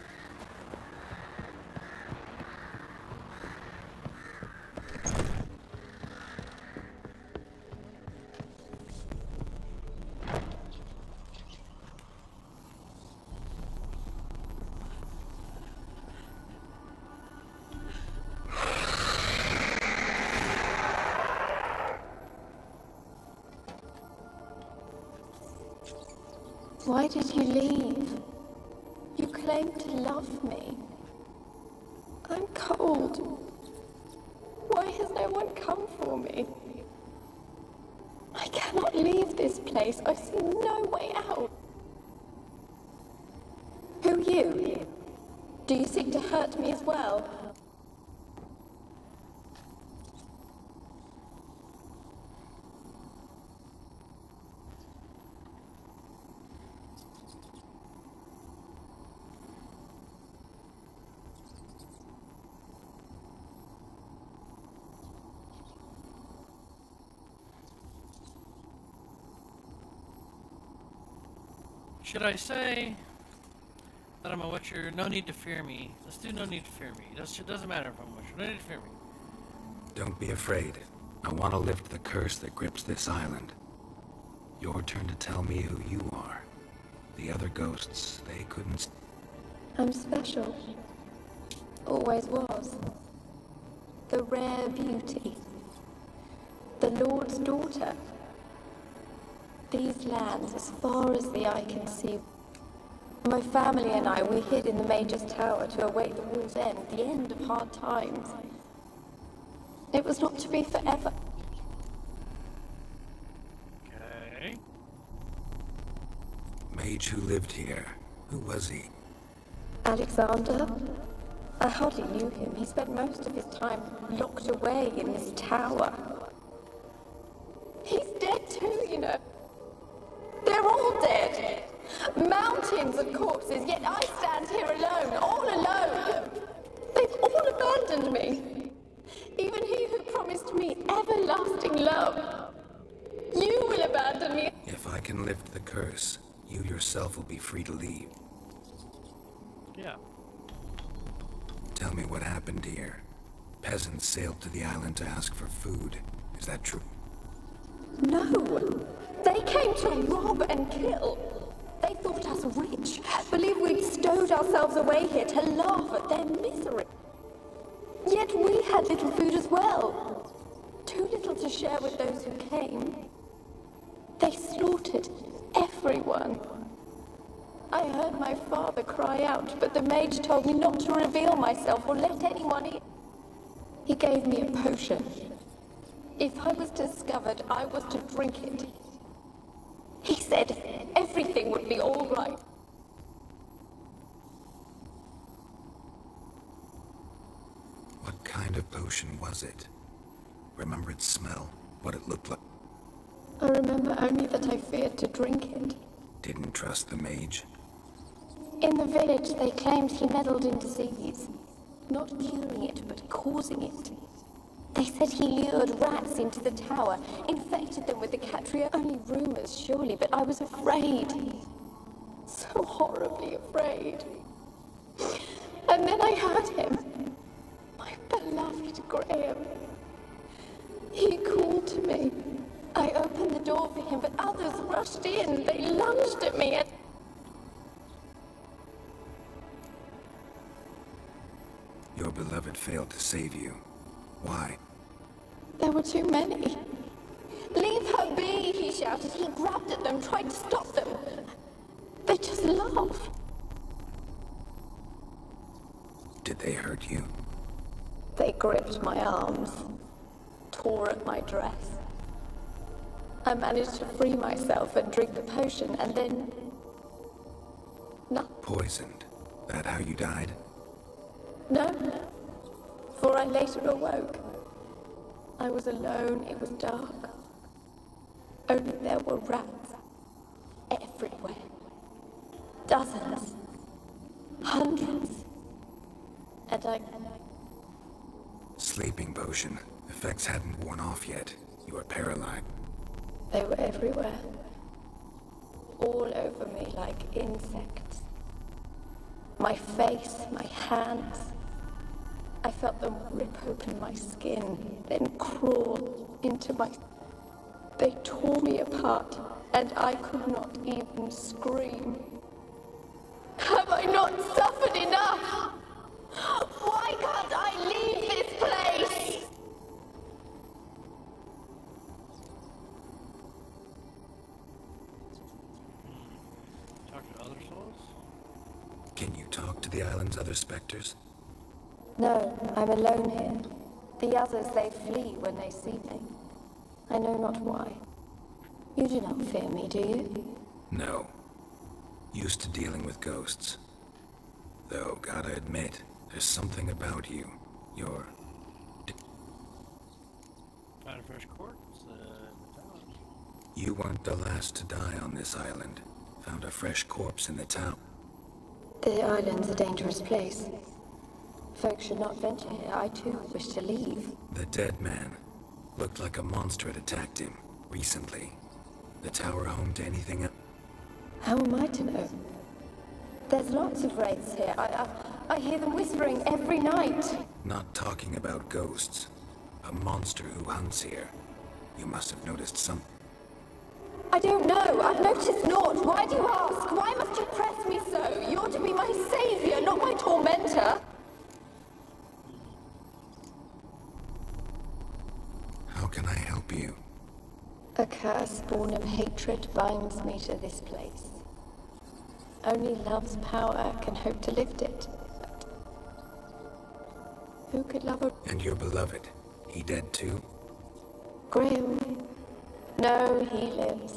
Why did you leave? You claimed to love me. I'm cold. Why has no one come for me? I cannot leave this place. I see no way out. Who are you? Do you seek to hurt me as well? Should I say that I'm a Witcher? No need to fear me. Let's do no need to fear me. It doesn't matter if I'm a Witcher. No need to fear me. Don't be afraid. I want to lift the curse that grips this island. Your turn to tell me who you are. The other ghosts, they couldn't... I'm special. Always was. The rare beauty. The Lord's daughter. These lands, as far as the eye can see. My family and I, we hid in the Major's Tower to await the war's end, the end of hard times. It was not to be forever. Okay. Mage who lived here. Who was he? Alexander? I hardly knew him. He spent most of his time locked away in this tower. He's dead too, you know. They're all dead. Mountains of corpses, yet I stand here alone, all alone. They've all abandoned me. Even he who promised me everlasting love. You will abandon me. If I can lift the curse, you yourself will be free to leave. Yeah. Tell me what happened here. Peasants sailed to the island to ask for food. Is that true? No. They came to rob and kill. They thought us rich, believed we'd stowed ourselves away here to laugh at their misery. Yet we had little food as well. Too little to share with those who came. They slaughtered everyone. I heard my father cry out, but the mage told me not to reveal myself or let anyone in. He gave me a potion. If I was discovered, I was to drink it. He said everything would be all right. What kind of potion was it? Remember its smell? What it looked like? I remember only that I feared to drink it. Didn't trust the mage? In the village, they claimed he meddled in disease. Not curing it, but causing it. They said he lured rats into the tower, infected them with the Catria. Only rumors, surely, but I was afraid. So horribly afraid. And then I heard him. My beloved Graham. He called to me. I opened the door for him, but others rushed in. They lunged at me and... Your beloved failed to save you. Why? There were too many. Leave her be, he shouted. He grabbed at them, tried to stop them. They just laughed. Did they hurt you? They gripped my arms, tore at my dress. I managed to free myself and drink the potion, and then... Poisoned. That how you died? No, for I later awoke. I was alone, it was dark. Only there were rats everywhere. Dozens. Hundreds. And Sleeping potion. Effects hadn't worn off yet. You are paralyzed. They were everywhere. All over me like insects. My face, my hands. I felt them rip open my skin, then crawl into my... They tore me apart, and I could not even scream. Have I not suffered enough? Why can't I leave this place? Talk to other souls? Can you talk to the island's other specters? No, I'm alone here. The others, they flee when they see me. I know not why. You do not fear me, do you? No. Used to dealing with ghosts. Though, gotta admit, there's something about you. You're... Found a fresh corpse in the town. You weren't the last to die on this island. Found a fresh corpse in the town. The island's a dangerous place. Folks should not venture here. I too wish to leave. The dead man. Looked like a monster had attacked him, recently. The tower home to anything else? How am I to know? There's lots of wraiths here. I hear them whispering every night. Not talking about ghosts. A monster who hunts here. You must have noticed something. I don't know. I've noticed naught. Why do you ask? Why must you press me so? You're to be my savior, not my tormentor. How can I help you? A curse born of hatred binds me to this place. Only love's power can hope to lift it. But who could love a... And your beloved, he dead too? Graham? No, he lives.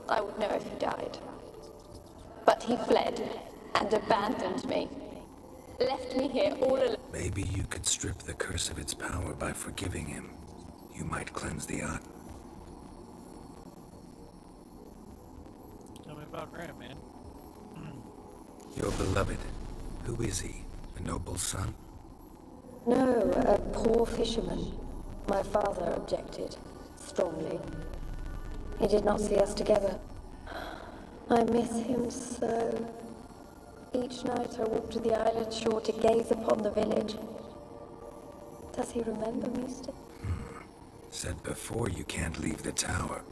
I would know if he died. But he fled and abandoned me. Left me here all alone. Maybe you could strip the curse of its power by forgiving him. You might cleanse the eye. Tell me about Graham, man. Your beloved, who is he? A noble son? No, a poor fisherman. My father objected, strongly. He did not see us together. I miss him so. Each night I walk to the island shore to gaze upon the village. Does he remember me still? Said before you can't leave the tower.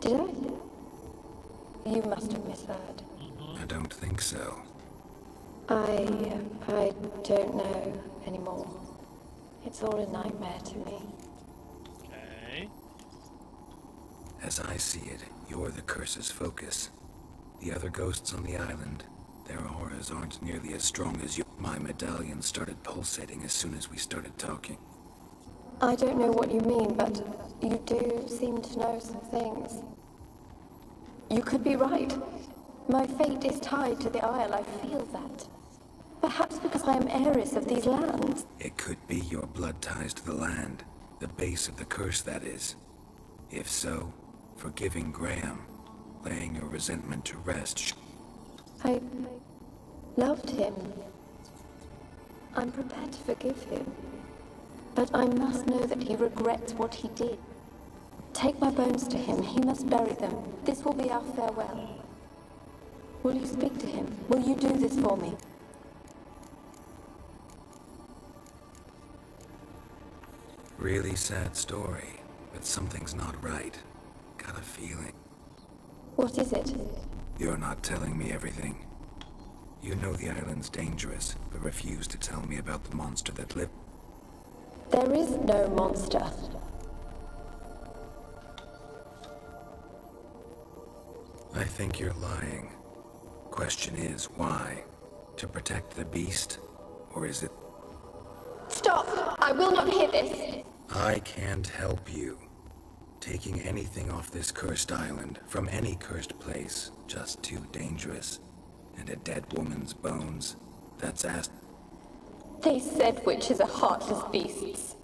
Did I? You must have misheard. I don't think so. I don't know anymore. It's all a nightmare to me. Okay. As I see it, you're the curse's focus. The other ghosts on the island, their auras aren't nearly as strong as you. My medallion started pulsating as soon as we started talking. I don't know what you mean, but you do seem to know some things. You could be right. My fate is tied to the Isle, I feel that. Perhaps because I am heiress of these lands. It could be your blood ties to the land, the base of the curse, that is. If so, forgiving Graham, laying your resentment to rest. I loved him. I'm prepared to forgive him. But I must know that he regrets what he did. Take my bones to him. He must bury them. This will be our farewell. Will you speak to him? Will you do this for me? Really sad story, but something's not right. Got a feeling. What is it? You're not telling me everything. You know the island's dangerous, but refuse to tell me about the monster that lived. There is no monster. I think you're lying. Question is, why? To protect the beast? Or is it... Stop! I will not hear this! I can't help you. Taking anything off this cursed island, from any cursed place, just too dangerous. And a dead woman's bones, that's ass... They said witches are heartless beasts.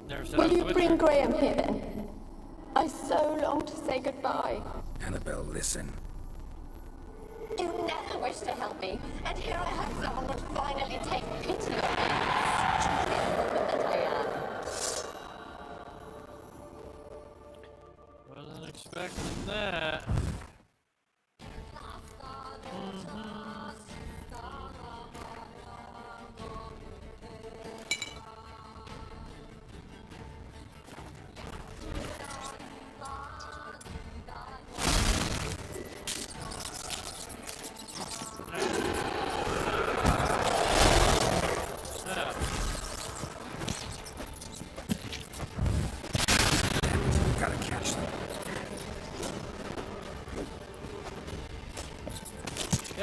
Never said I Will was a you witcher. bring Graham here then? I so long to say goodbye. Annabelle, listen. You never wished to help me, and here I have someone would finally take pity on me.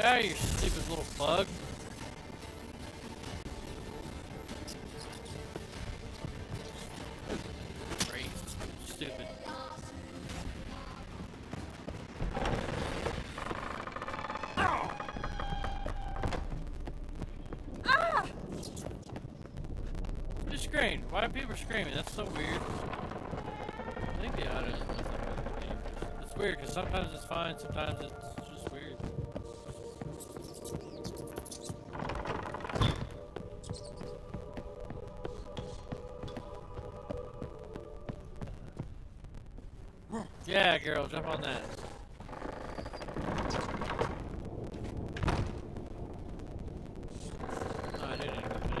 die, you stupid little bug. Great. Stupid. Who just screamed? Why are people screaming? That's so weird. I think the audio is nothing really dangerous. It's weird because sometimes it's fine, sometimes it's just weird. Yeah, girl, jump on that. No, I didn't even do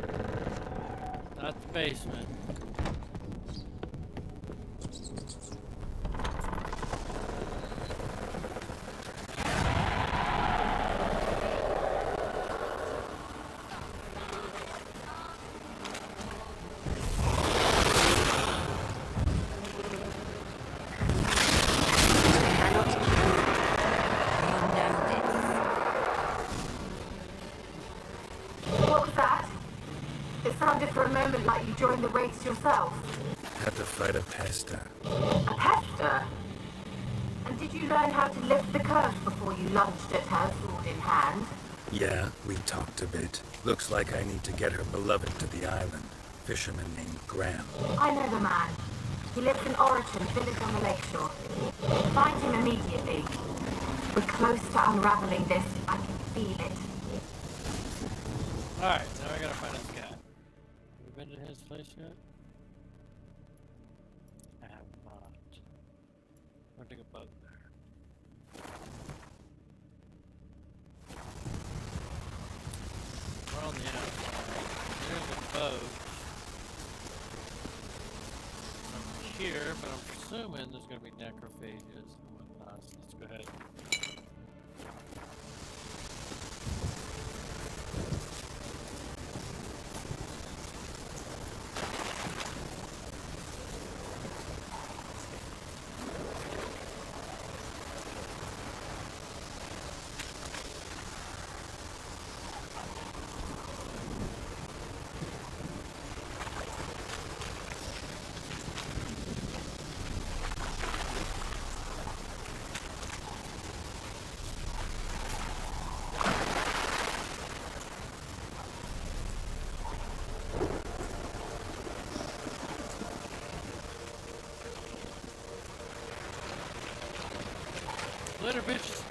that. Not the basement. What was that? It sounded for a moment like you joined the race yourself. Had to fight a pester. A pester? And did you learn how to lift the curse before you lunged at her, sword in hand? Yeah, we talked a bit. Looks like I need to get her beloved to the island. Fisherman named Graham. I know the man. He lives in Origin, village on the lakeshore. Find him immediately. We're close to unraveling this. I can feel it. Alright, now I gotta find this guy. Have you been to his place yet? I have not. I'm gonna take a boat there. We're on the outside. There's a boat. From here, but I'm presuming there's gonna be necrophages and whatnot, so let's go ahead. Later, bitches.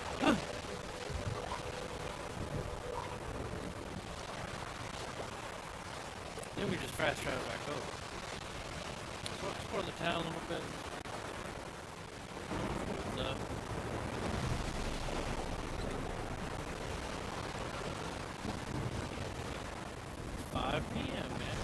Then we just fast travel back over. Let's explore the town a little bit. So, 5 p.m., man.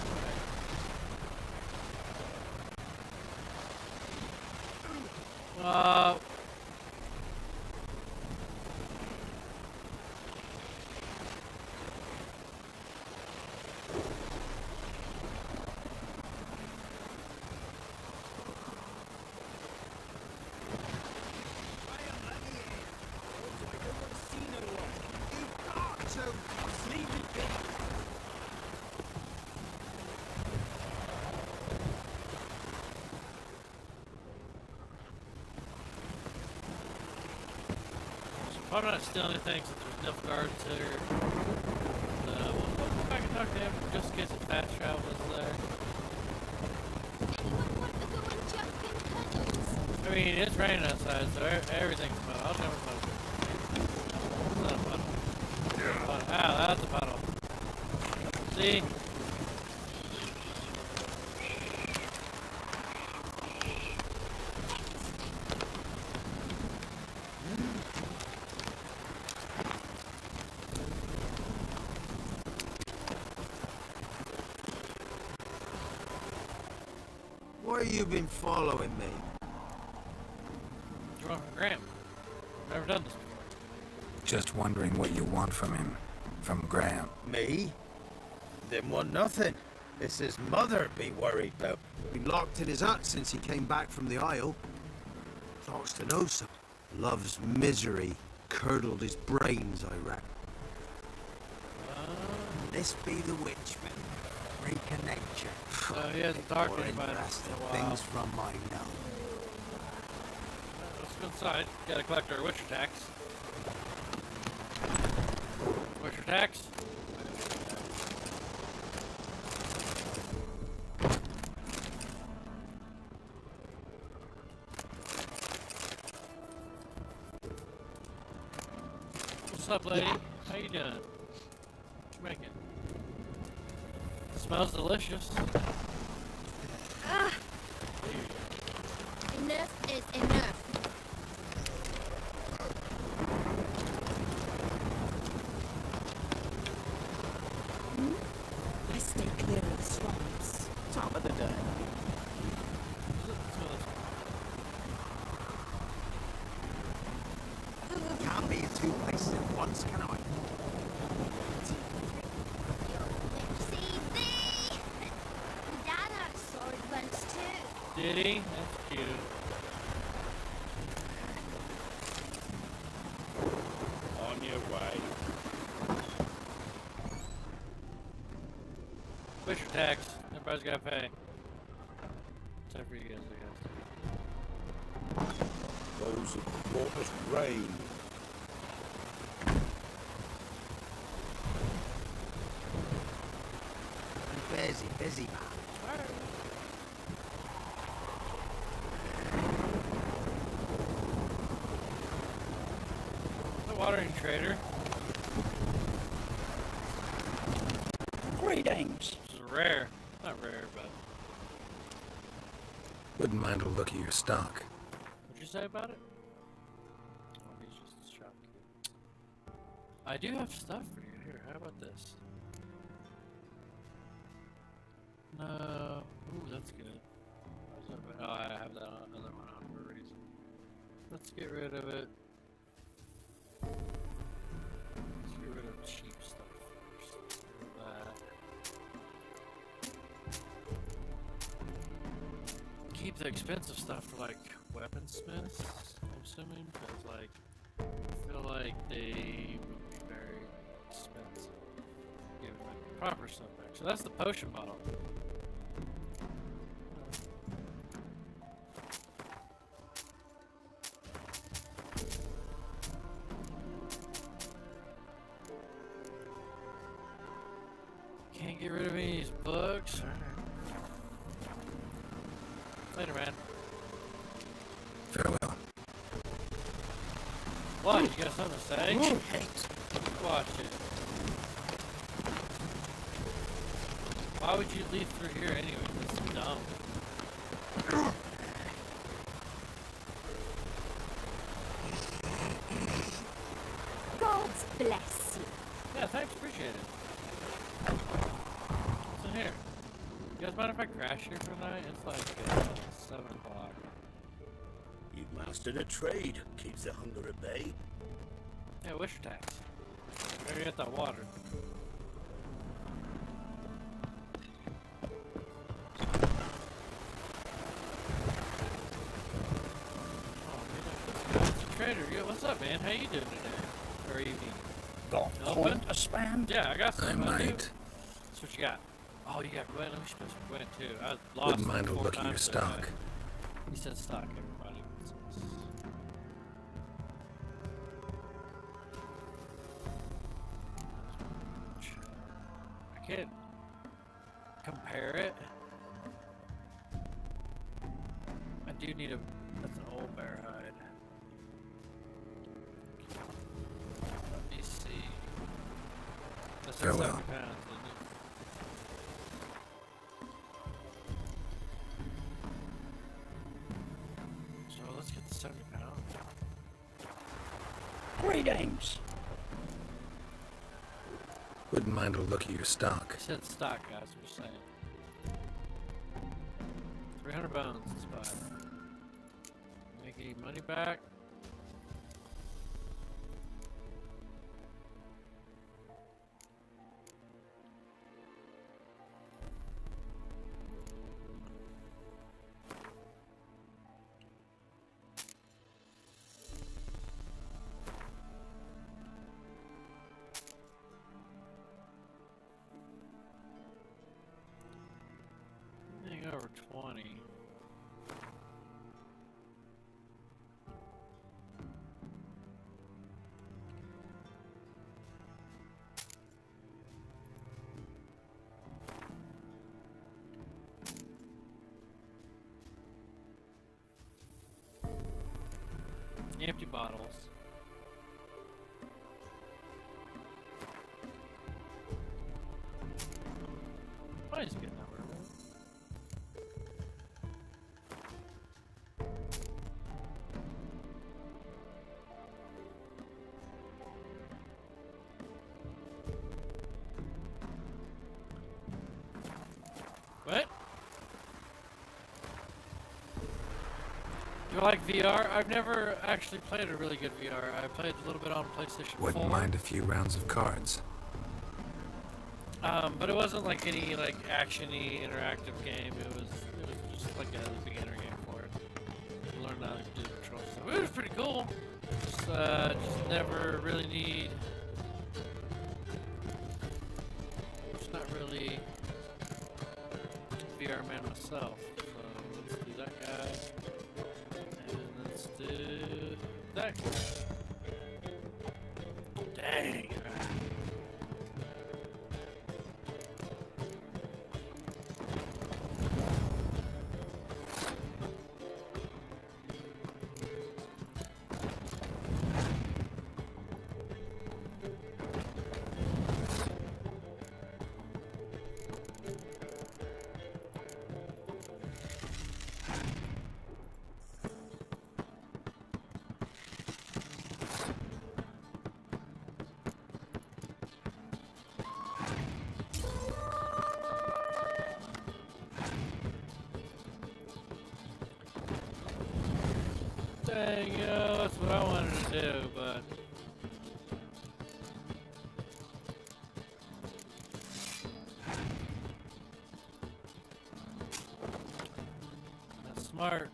Probably not steal anything since there's enough guards here. We'll go back and talk to him just in case the fast travel is there. Anyone want to go and jump in puddles? I mean, it's raining outside, so everything's fun. I'll jump in puddle. It's not a puddle. Ow, that's a puddle. See? Why have you been following me? You're wrong for Graham. Never done this before. Just wondering what you want from him. From Graham. Me? Didn't want nothing. It's his mother be worried about. Been locked in his hut since he came back from the Isle. Thoughts to know some. Loves misery, curdled his brains, I reckon. This be the Witchman. Reconnect you. So he hasn't talked to More anybody in a interesting while. things from my know. Let's go inside. Gotta collect our Witcher tax. Witcher tax. What's up, lady? How you doing? What you making? Smells delicious. Enough is enough. I stay clear of the swamps. Top of the day. Can't be in two places at once, can I? Dad had a sword once too. Did he? That's cute. On your way. Witcher tax. Everybody's gotta pay. Except for you guys, I guess. Those who brought us rain. Busy, busy man. The watering trader. Greetings. This is rare. Not rare, but. Wouldn't mind a look at your stock. What'd you say about it? Oh, he's just a shopkeep. I do have stuff for you. Here, how about this? No. Ooh, that's good. Oh, I have that other one on for a reason. Let's get rid of it. Let's get rid of cheap stuff first. Keep the expensive stuff for like weaponsmiths, I'm assuming, because like I feel like they would be very expensive. Give like proper stuff back. So that's the potion bottle. Can't get rid of any of these books. Later, man. Farewell. What? You got something to say? Watch it. Why would you leave through here anyway? That's dumb. God bless you. Yeah, thanks. Appreciate it. So here. You guys mind if I crash here for the night? It's like 7 o'clock. You've mastered a trade. Keeps the hunger at bay. Yeah, Wisher tax. I already got that water. Trader, yeah, what's up, man? How you doing today? Or evening? Got coin to spend? Yeah, I got some. I I do. might. That's what you got. Oh, you got Gwen. Let me show some Gwen too. I lost. Wouldn't mind a 4 look at your times stock. today. He said stock, everybody. I can't compare it. I do need a. That's an old bear hide. Let me see. That's at 70 Farewell. pounds, isn't it? So let's get the 70 pounds. Greetings. Wouldn't mind a look at your stock. I said stock, guys. I'm just saying. 300 bones. That's fine. Make any money back? Anything over 20. Empty bottles. I just get a number. What? Do you like VR? I've never actually played a really good VR. I played a little bit on PlayStation 4. Wouldn't mind a few rounds of cards. But it wasn't like any like action-y interactive game. It was just like a beginner game for it. You learn how to do control stuff. It was pretty cool. Just never really need. Just not really VR man myself. So let's do that guy. And let's do that guy. Dang. Dang, that's what I wanted to do, but that's smart.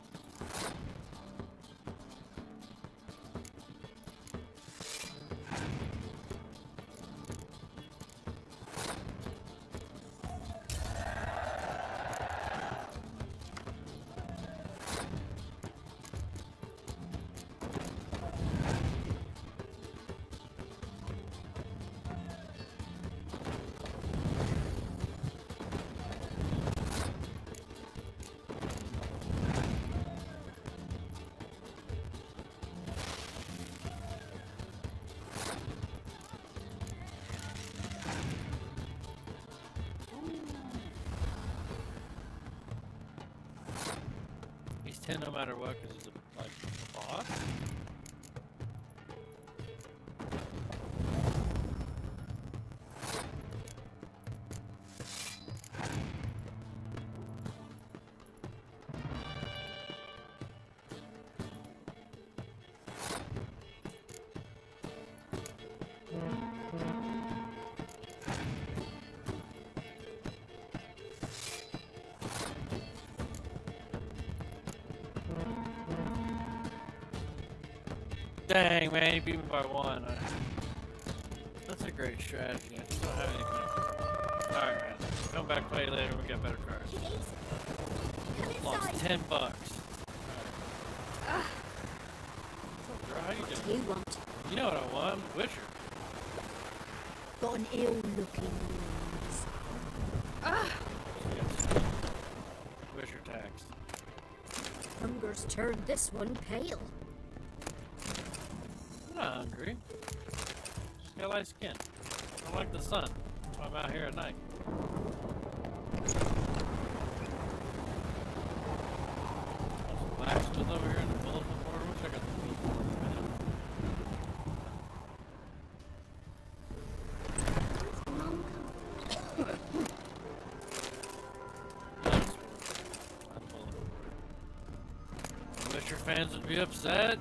He's 10 no matter what because he's like a boss. Dang, man, he beat me by one. That's a great strategy. I just don't have anything. Alright, man. Come back, play later. We got better cards. Lost $10. Alright. Girl, how you doing? What do you want? You know what I want? Witcher. Got an ill-looking nose. Witcher tax. Hunger's turned this one pale. I'm not hungry. Just got light skin. I don't like the sun. That's why I'm out here at night. Blacksmith over here in the bulletin board. We'll check out the meat board in a minute. Witcher fans would be upset.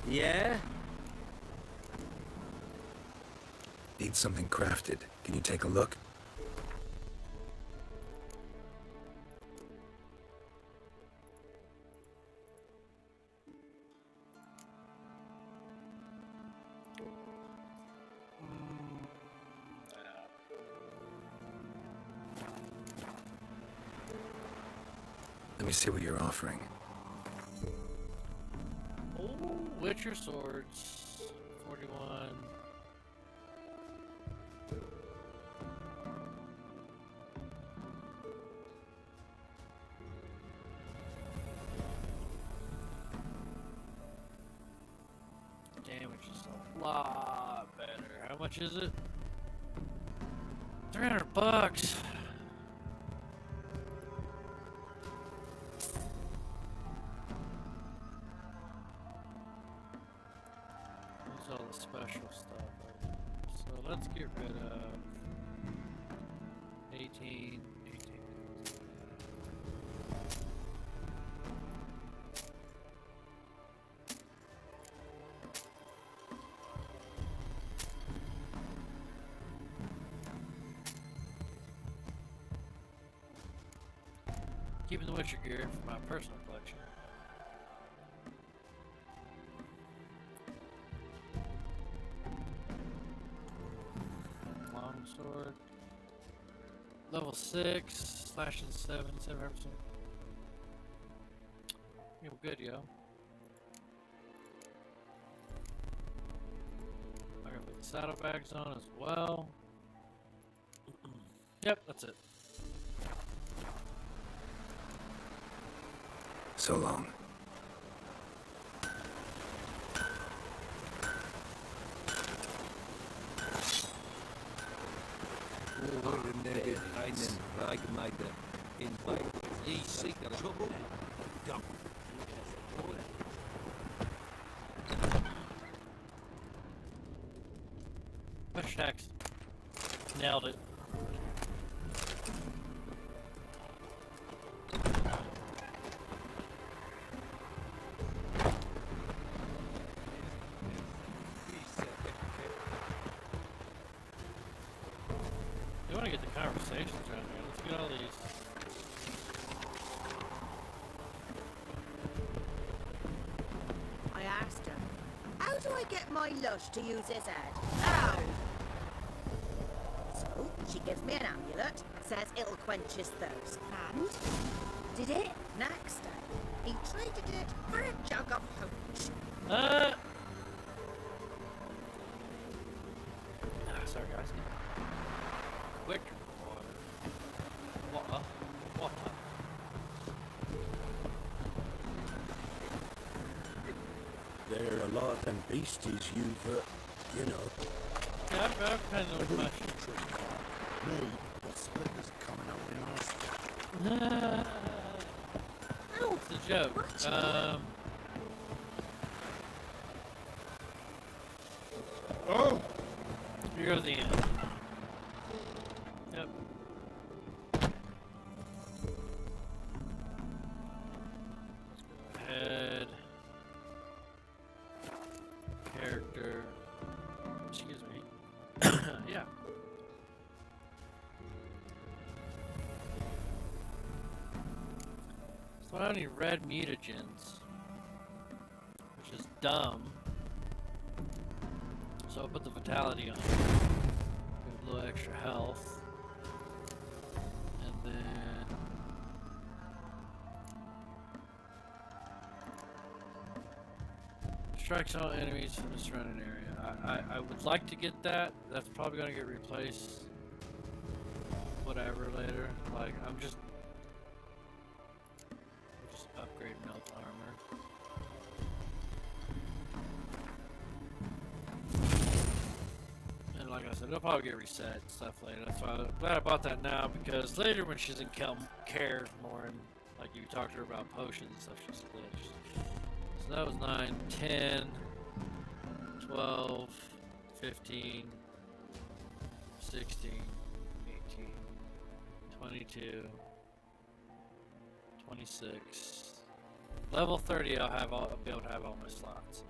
Yeah? Need something crafted. Can you take a look? Let me see what you're offering. Oh, Witcher swords. 41. Damage is a lot better. How much is it? $300. What's all the special stuff? So let's get rid of 18. Keeping the Witcher gear for my personal collection. Longsword. Level 6, slashing 7, 7%. Yeah, we're good, yo. I gotta put the saddlebags on as well. Yep, that's it. So long. Push tax. Nailed it. You want to get the conversations around here. Let's get all these. I asked her, how do I get my lush to use his head? How? So, she gives me an amulet, says it'll quench his thirst. And? Did it? Next day, he traded it for a jug of hooch. Sorry guys. Quick water. Water. There are a lot of them beasties you've, you know. Yeah, I've kind of much. Me, the splinters coming out in us. It's a joke. Oh! Here goes the end. Yep. Let's go ahead. Character. Excuse me. Yeah. So I don't need red mutagens, which is dumb. So I'll put the vitality on. Give it a little extra health. And then strikes all enemies from the surrounding area. I would like to get that. That's probably gonna get replaced. Whatever later. Like I'm just upgrade melt armor. And like I said, it'll probably get reset and stuff later. That's why I'm glad I bought that now, because later when she's in care more and like you talked to her about potions and stuff, she's glitched. So that was 9, 10, 12, 15, 16, 18, 22, 26. Level 30 I'll be able to have all my slots.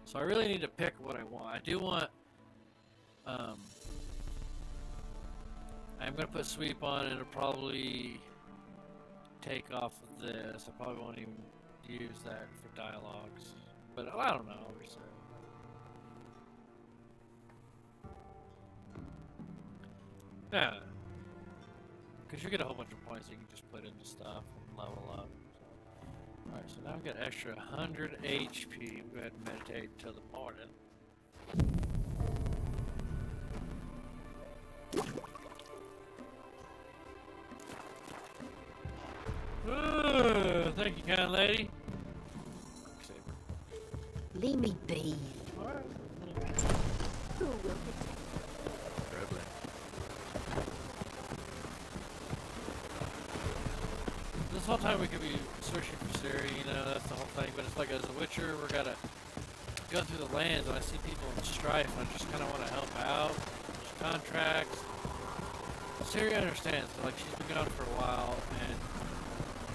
So I really need to pick what I want. I do want I'm gonna put sweep on and it'll probably take off of this. I probably won't even use that for dialogues. But I don't know, obviously. Yeah. Because you get a whole bunch of points you can just put into stuff and level up. So. Alright, so now I've got extra 100 HP. Go ahead and meditate till the morning. Thank you, kind lady. Leave me be. Who will protect? This whole time we could be searching for Siri, you know, that's the whole thing. But it's like as a Witcher, we're gotta go through the lands, and I see people in strife, and I just kind of want to help out. There's contracts. Siri understands. Like she's been gone for a while, and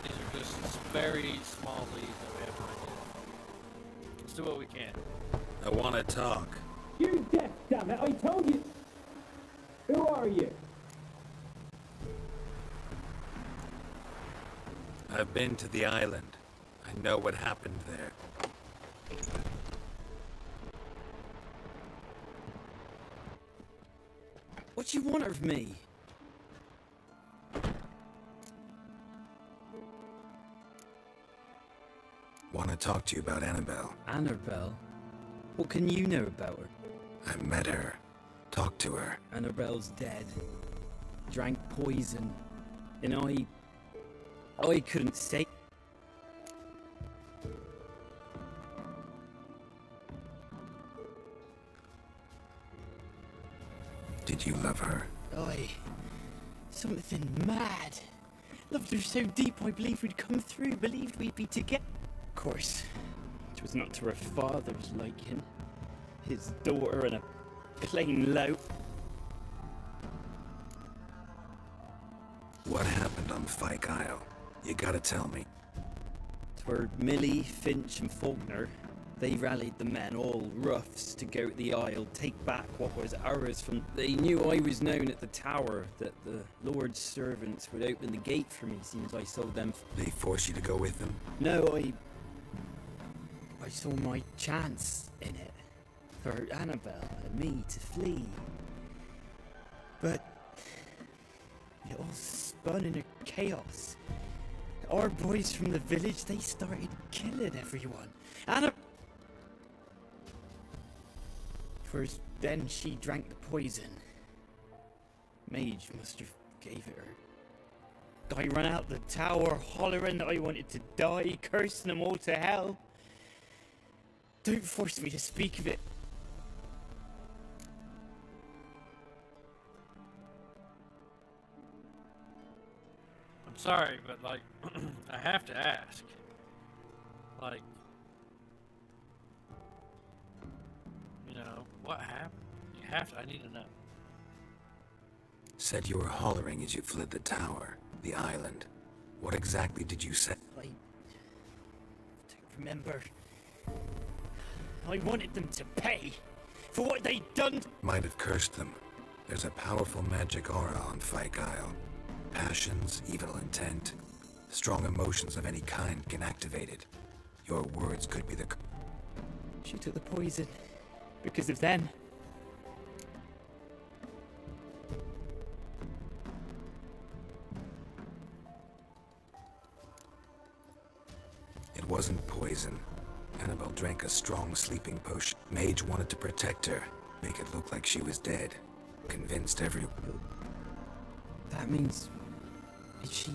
these are just very small leads that we have no idea. Let's do what we can. I want to talk. You deaf, damn it! I told you. Who are you? I've been to the island. I know what happened there. What you want of me? Want to talk to you about Annabelle. Annabelle? What can you know about her? I met her. Talked to her. Annabelle's dead. Drank poison. And I couldn't say. Did you love her? Something mad. Loved her so deep I believed we'd come through, believed we'd be together. Of course, it was not to her father's liking. His daughter and a plain lout. What happened on Fyke Isle? You gotta tell me. Twere Millie, Finch and Faulkner. They rallied the men, all roughs, to go to the Isle, take back what was ours from... They knew I was known at the tower, that the Lord's servants would open the gate for me, seems I sold them... They forced you to go with them? No, I saw my chance in it. For Annabelle and me to flee. But... it all spun in a chaos. Our boys from the village, they started killing everyone. First, then she drank the poison. Mage must have gave it her. I ran out the tower, hollering that I wanted to die, cursing them all to hell. Don't force me to speak of it. I'm sorry, but like, I have to ask. Like, you know, what happened? You have to, I need to know. Said you were hollering as you fled the tower, the island. What exactly did you say? I don't remember. I wanted them to pay for what they'd done. Might have cursed them. There's a powerful magic aura on Fyke Isle. Passions, evil intent, strong emotions of any kind can activate it. Your words could be the... She took the poison because of them. It wasn't poison. Annabelle drank a strong sleeping potion. Mage wanted to protect her, make it look like she was dead. Convinced everyone. That means... Is she...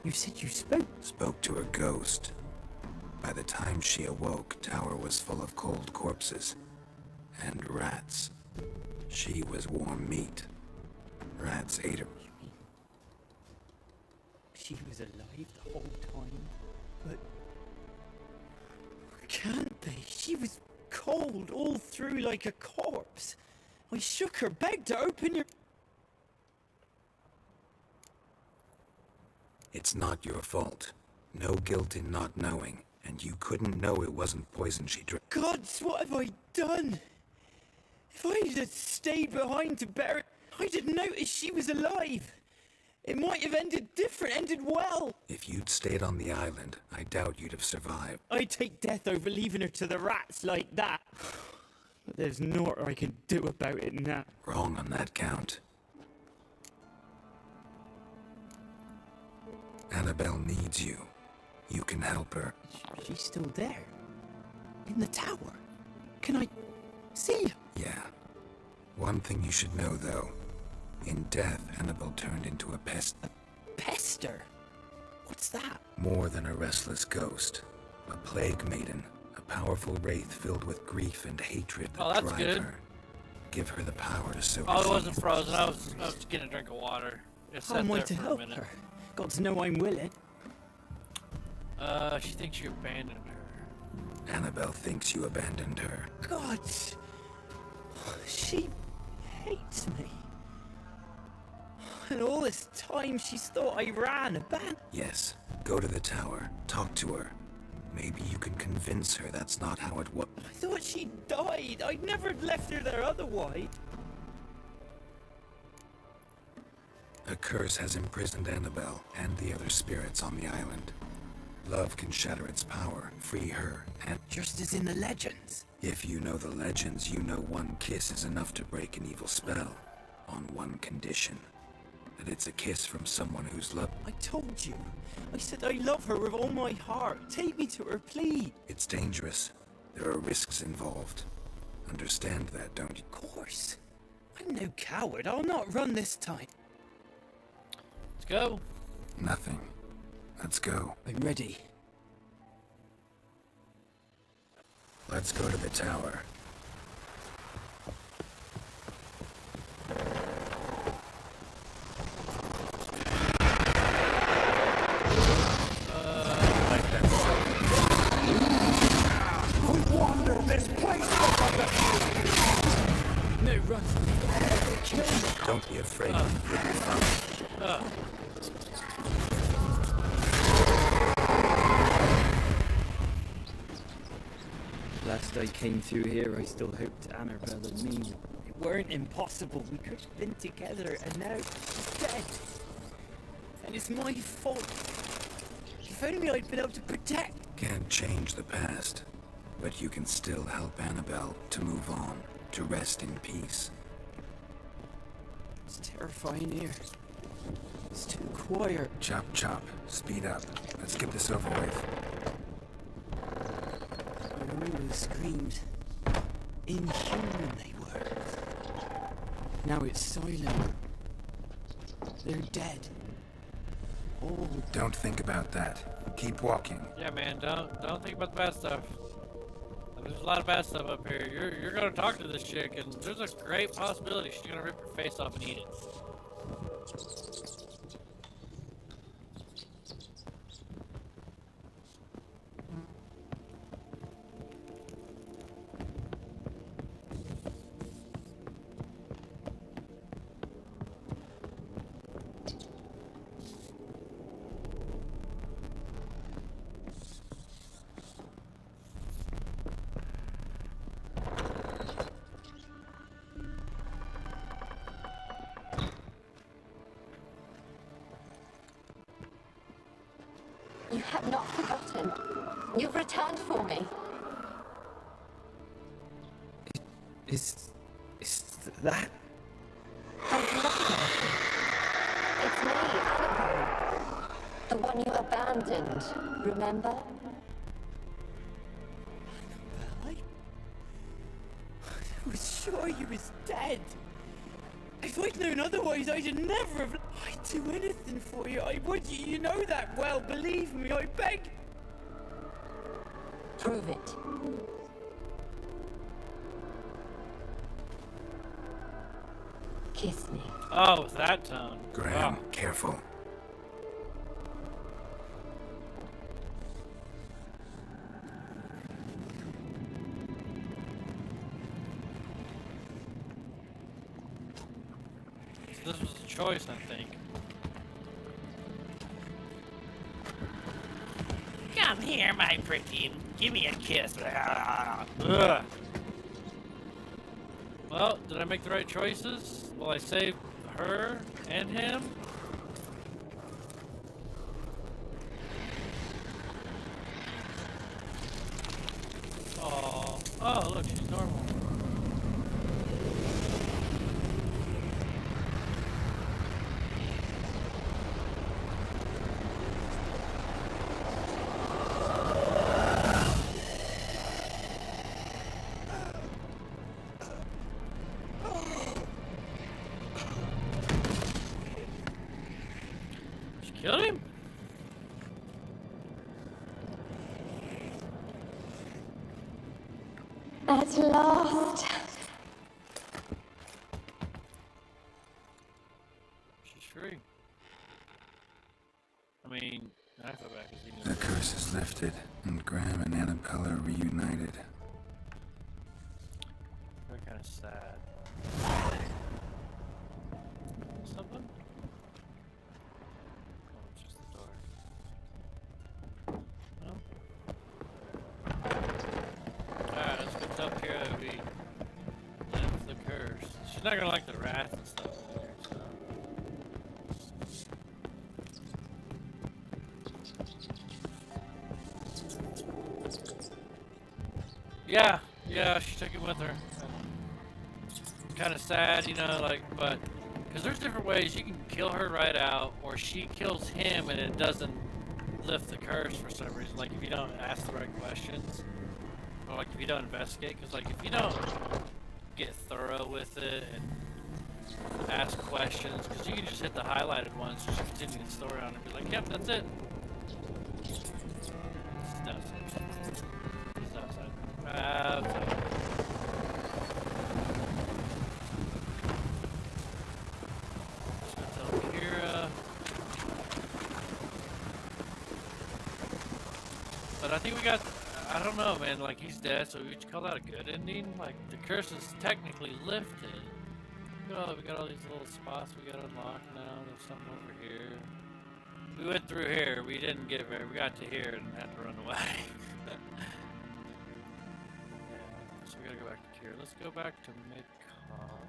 You said you spoke? Spoke to her ghost. By the time she awoke, tower was full of cold corpses. And rats. She was warm meat. Rats ate her. You mean... She was alive the whole time? But... Can't be. She was cold all through like a corpse. I shook her, begged her, open your... It's not your fault. No guilt in not knowing, and you couldn't know it wasn't poison she drank. Gods, what have I done? If I had stayed behind to bury... I didn't notice she was alive. It might have ended different, ended well. If you'd stayed on the island, I doubt you'd have survived. I'd take death over leaving her to the rats like that. But there's naught I can do about it now. Wrong on that count. Annabelle needs you. You can help her. She's still there. In the tower. Can I see her? Yeah. One thing you should know, though. In death, Annabelle turned into a pest. Pester? What's that? More than a restless ghost. A plague maiden. A powerful wraith filled with grief and hatred that drive good. her. Give her the power to sow Oh, it disease. wasn't frozen. I was getting a drink of water. It How sat am I there to for a help minute. her? Got to know I'm willing. She thinks you abandoned her. Annabelle thinks you abandoned her. God, she hates me. And all this time she's thought I ran a band. Yes, go to the tower. Talk to her. Maybe you can convince her that's not how it was. I thought she died. I'd never left her there otherwise. A curse has imprisoned Annabelle and the other spirits on the island. Love can shatter its power, free her, and... Just as in the legends. If you know the legends, you know one kiss is enough to break an evil spell. On one condition. That it's a kiss from someone who's loved... I told you. I said I love her with all my heart. Take me to her, please. It's dangerous. There are risks involved. Understand that, don't you? Of course. I'm no coward. I'll not run this time. Let's go. Nothing. Let's go. I'm ready. Let's go to the tower. We wandered this place No, run. Kill me. Don't be afraid. You'll be fine. Last I came through here, I still hoped Annabelle and me weren't impossible. We could have been together, and now she's dead. And it's my fault. If only I'd been able to protect. Can't change the past, but you can still help Annabelle to move on, to rest in peace. It's terrifying here. It's too quiet. Chop chop. Speed up. Let's get this over with. I remember the screams. Inhuman they were. Now it's silent. They're dead. Oh. Don't think about that. Keep walking. Yeah, man. Don't think about the bad stuff. There's a lot of bad stuff up here. You're gonna talk to this chick, and there's a great possibility she's gonna rip your face off and eat it. You have not forgotten. You've returned for me. Is that? Don't look at me. It's me, Annabelle. The one you abandoned, remember? I was sure you was dead. If I'd known otherwise, I'd never have... I'd do anything for you. I would. You know that well. Believe me, I beg. Prove it. Kiss me. Oh, with that tone. Graham, careful. This was a choice, I think. Come here, my pretty. Give me a kiss. Ugh. Well, did I make the right choices? Will I save her and him? Oh, look, she's normal. Killed him? At last. She's free. I mean, I feel bad because he knew. The curse is lifted, and Graham and Annabelle are reunited. They're kind of sad. Something? Oh, it's just the door. No? Alright, let's go tell Keira we lift the curse. She's not gonna like the rats and stuff in there, so. Yeah, she took it with her. Kind of sad, you know, like, but because there's different ways you can kill her right out, or she kills him and it doesn't lift the curse for some reason. Like if you don't ask the right questions, or like if you don't investigate. Because like if you don't get thorough with it and ask questions, because you can just hit the highlighted ones, just continue the story on it, and be like, yep, that's it. But I think we got, I don't know, man, like he's dead, so we should call that a good ending. Like the curse is technically lifted. Oh, we got all these little spots we got unlocked now. There's something over here. We went through here, we didn't get very, we got to here and had to run away. Yeah, so we gotta go back to Keira. Let's go back to mid-coms.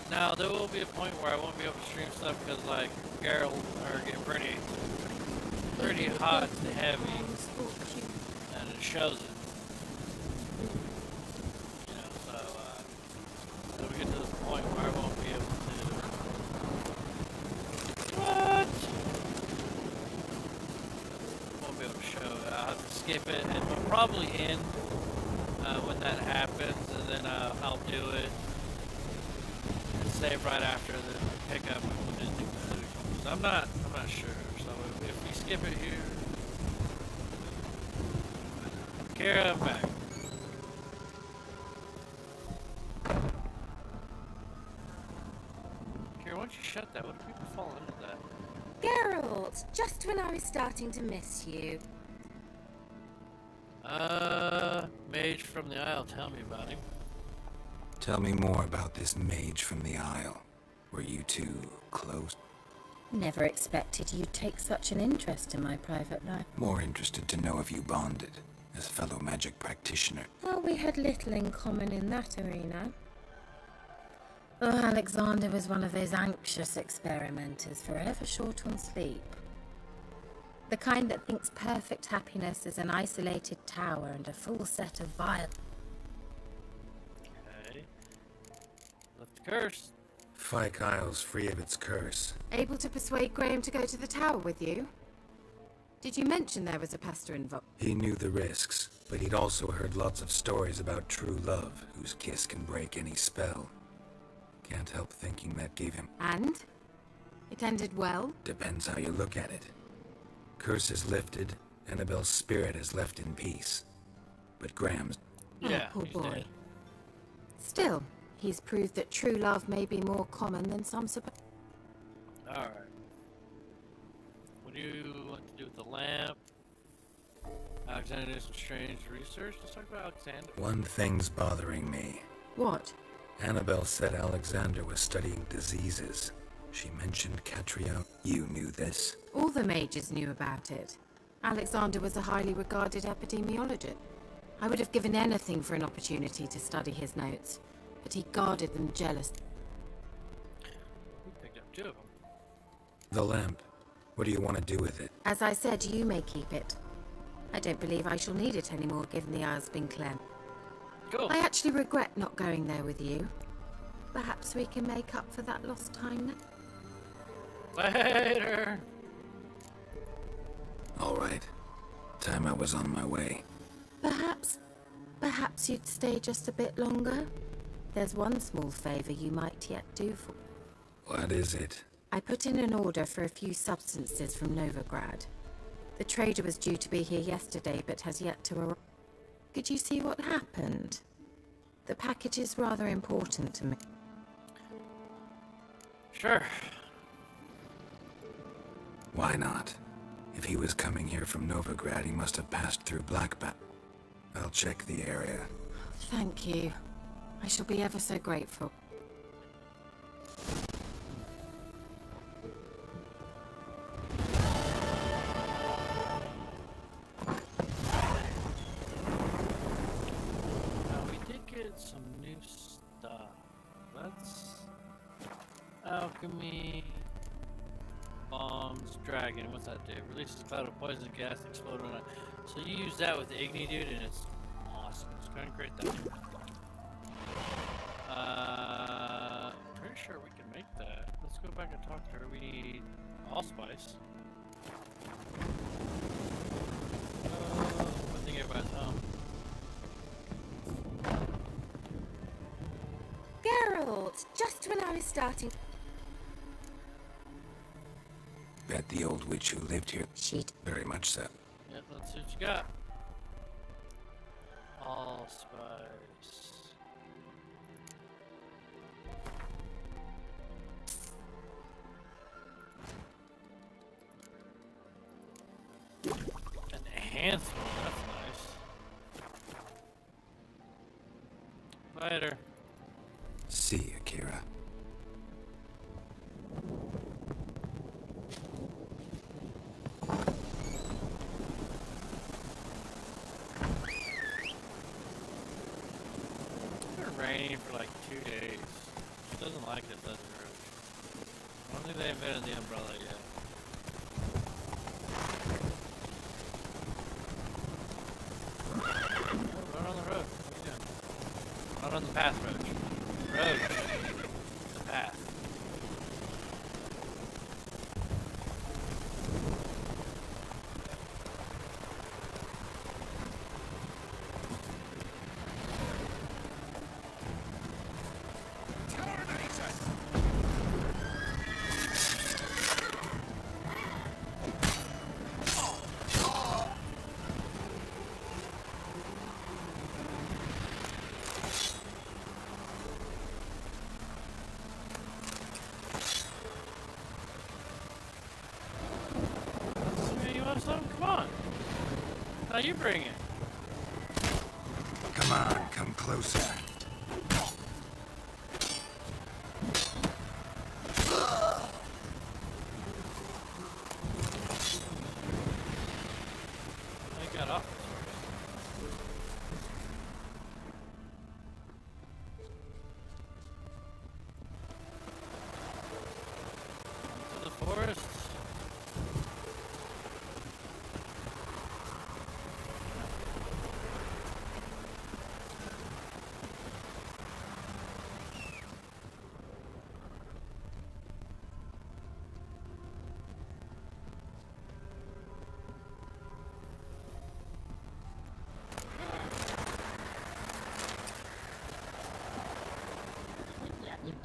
Now, there will be a point where I won't be able to stream stuff because, like, Geralt are getting pretty hot and heavy, and it shows it. You know, so, we get to this point where I won't be able to... What? Won't be able to show it. I'll have to skip it. It will probably end when that happens, and then I'll do it. Save right after the pickup with the conclusions. I'm not sure. So if we skip it here, Keira, I'm back. Keira, why don't you shut that? What if people fall into that? Geralt, just when I was starting to miss you. Mage from the Isle, tell me about him. Tell me more about this mage from the Isle. Were you two close? Never expected you'd take such an interest in my private life. More interested to know if you bonded as fellow magic practitioner. Well, we had little in common in that arena. Oh, Alexander was one of those anxious experimenters, forever short on sleep. The kind that thinks perfect happiness is an isolated tower and a full set of violence. Lift the curse. Fyke Isle's free of its curse. Able to persuade Graham to go to the tower with you? Did you mention there was a pester involved? He knew the risks, but he'd also heard lots of stories about true love, whose kiss can break any spell. Can't help thinking that gave him... And? It ended well? Depends how you look at it. Curse is lifted, Annabelle's spirit is left in peace. But Graham's... Yeah, oh, poor boy. Dead. Still, he's proved that true love may be more common than some suppose. Alright. What do you want to do with the lamp? Alexander did some strange research. Let's talk about Alexander. One thing's bothering me. What? Annabelle said Alexander was studying diseases. She mentioned Catriona. You knew this? All the mages knew about it. Alexander was a highly regarded epidemiologist. I would have given anything for an opportunity to study his notes, but he guarded them jealously. We picked up 2 of them. The lamp. What do you want to do with it? As I said, you may keep it. I don't believe I shall need it anymore, given the Isle's been cleansed. Cool. I actually regret not going there with you. Perhaps we can make up for that lost time now. Later. All right. Time I was on my way. Perhaps you'd stay just a bit longer? There's one small favor you might yet do for... What is it? I put in an order for a few substances from Novigrad. The trader was due to be here yesterday, but has yet to arrive. Could you see what happened? The package is rather important to me. Sure. Why not? If he was coming here from Novigrad, he must have passed through Blackbat. I'll check the area. Thank you. I shall be ever so grateful. Now we did get some new stuff. That's alchemy. Bombs, dragon, what's that do? Releases a cloud of poison gas and explode on it. So you use that with the Igni dude and it's awesome. Let's go ahead and create that. Pretty sure we can make that. Let's go back and talk to her. We need allspice. I think everybody's home. Geralt, just when I was starting... Bet the old witch who lived here. She'd... Very much so. Yep, let's see what you got. Allspice. Enhancement, that's nice. Later. See ya, Keira. It's been raining for like 2 days. She doesn't like it, does it, really? I don't think they invented the umbrella yet. Run on the road. What are you doing? Run on the path, Roach. Roach. The path. Come on. Now you bring it. Come on, come closer. I got off. Into the forest.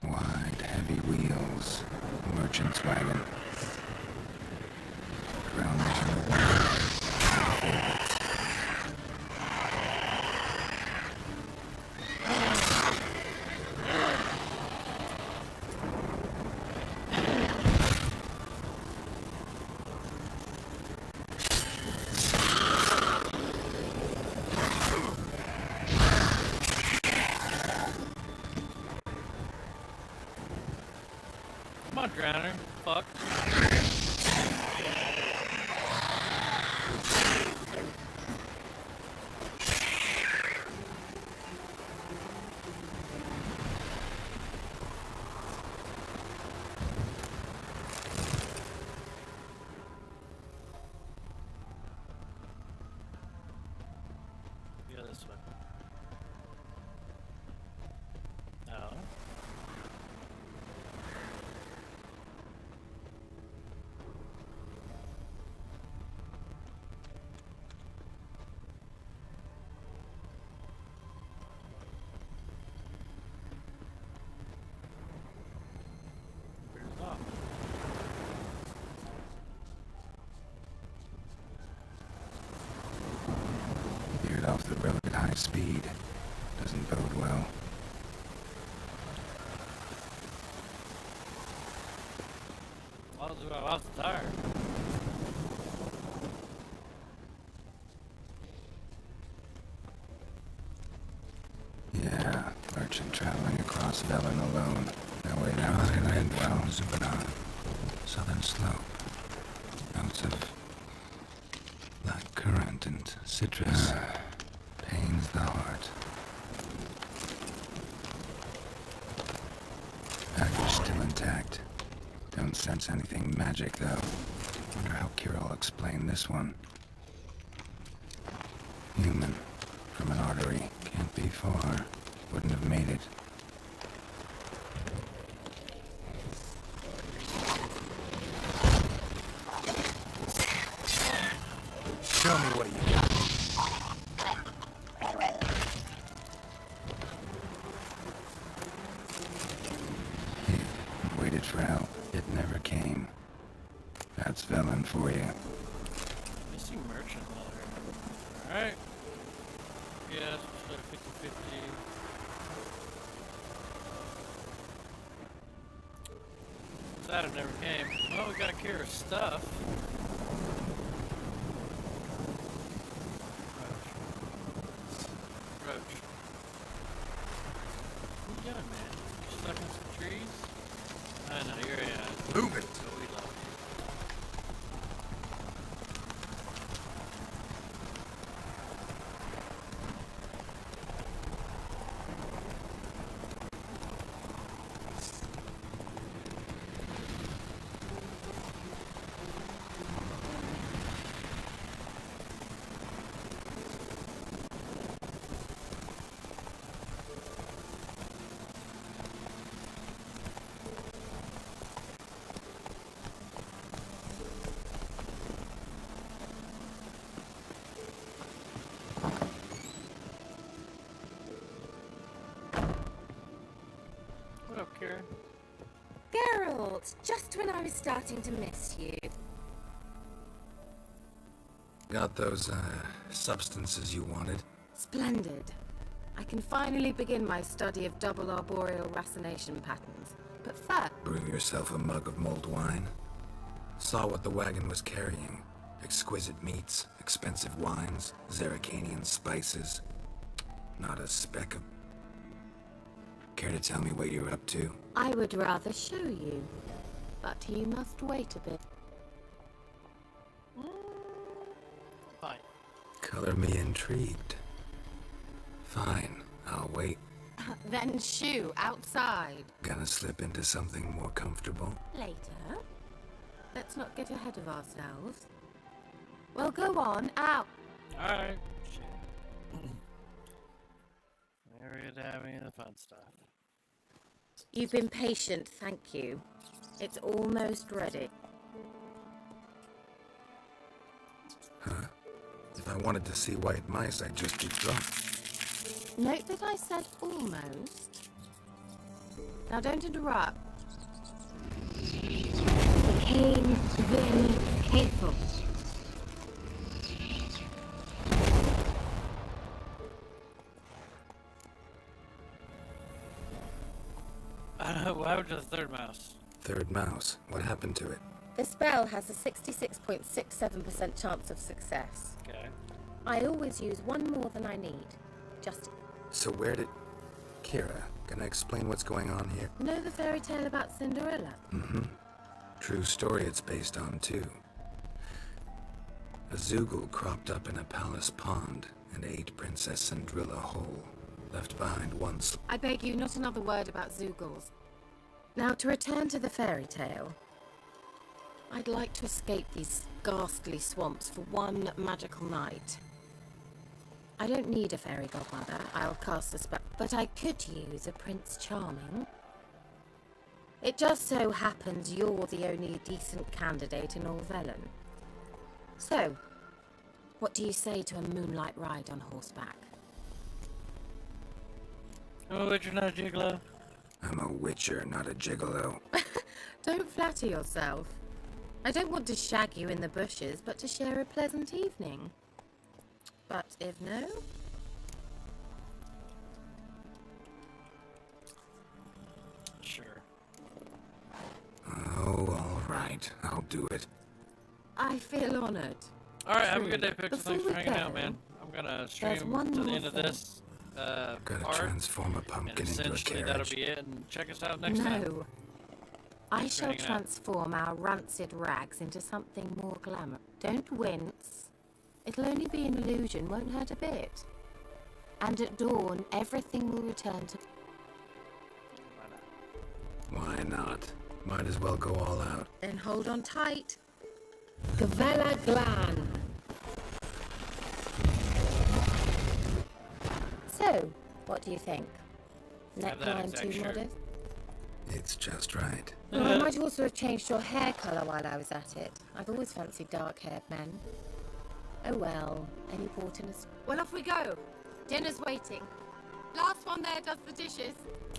Wide, heavy wheels. Merchant's wagon. Ground Come on, Drowner. Fuck. Yeah, this way. No. speed. Doesn't bode well. I lost the tire. Yeah, merchant traveling across Velen alone. Now wait, now it's gonna end well. Zubanon. Southern slope. Notes of black currant and citrus. Pains the heart. Package still intact. Don't sense anything magic, though. Wonder how Keira will explain this one. Human. From an artery. Can't be far. Wouldn't have made it. Show me what you got. Waited for help. It never came. That's Velen for you. Missing merchant letter. Alright. Yes, 50-50. That it never came. Well, we got Keira's stuff. Roach. What you doing, man? You stuck in some trees? I know, you're Move it. So we love you. What up, Keira? Geralt, just when I was starting to miss you. Got those, substances you wanted? Splendid. I can finally begin my study of double arboreal racination patterns. But first... Brew yourself a mug of mulled wine. Saw what the wagon was carrying. Exquisite meats, expensive wines, Zerrikanian spices. Not a speck of... Care to tell me what you're up to? I would rather show you, but you must wait a bit. Fine. Color me intrigued. Fine, I'll wait. Then shoo, outside. Gonna slip into something more comfortable? Later. Let's not get ahead of ourselves. Well, go on, out. Alright. There we go, having the fun stuff. You've been patient, thank you. It's almost ready. Huh. If I wanted to see white mice, I'd just be drunk. Note that I said almost. Now don't interrupt. Became very hateful. Why would you the third mouse? Third mouse. What happened to it? The spell has a 66.67% chance of success. Okay. I always use one more than I need. Just... So where did... Keira, can I explain what's going on here? Know the fairy tale about Cinderella? Mm-hmm. True story it's based on, too. A Zoogle cropped up in a palace pond and ate Princess Cinderella whole. Left behind once. I beg you, not another word about Zoogles. Now, to return to the fairy tale. I'd like to escape these ghastly swamps for one magical night. I don't need a fairy godmother. I'll cast a spell. But I could use a Prince Charming. It just so happens you're the only decent candidate in all Velen. So, what do you say to a moonlight ride on horseback? I'm a witcher, not a gigolo. I'm a witcher, not a gigolo. Don't flatter yourself. I don't want to shag you in the bushes, but to share a pleasant evening. But if no, right, I'll do it. I feel honored. Alright, have a good day, Truly. Pixel. Thanks Before for we hanging out, go, man. I'm gonna there's stream one to the more end of thing. this Gotta part, transform a and pumpkin into a essentially carriage. that'll be it. And check us out next time. No. I Thanks for shall hanging out. transform our rancid rags into something more glamour. Don't wince. It'll only be an illusion, won't hurt a bit. And at dawn, everything will return to... Why not? Might as well go all out. Then hold on tight. Gavella Glan. So, what do you think? Have that Neckline exact too shirt. modest? It's just right. Well, I might also have changed your hair colour while I was at it. I've always fancied dark-haired men. Oh well, any port in a... Well, off we go. Dinner's waiting. Last one there does the dishes.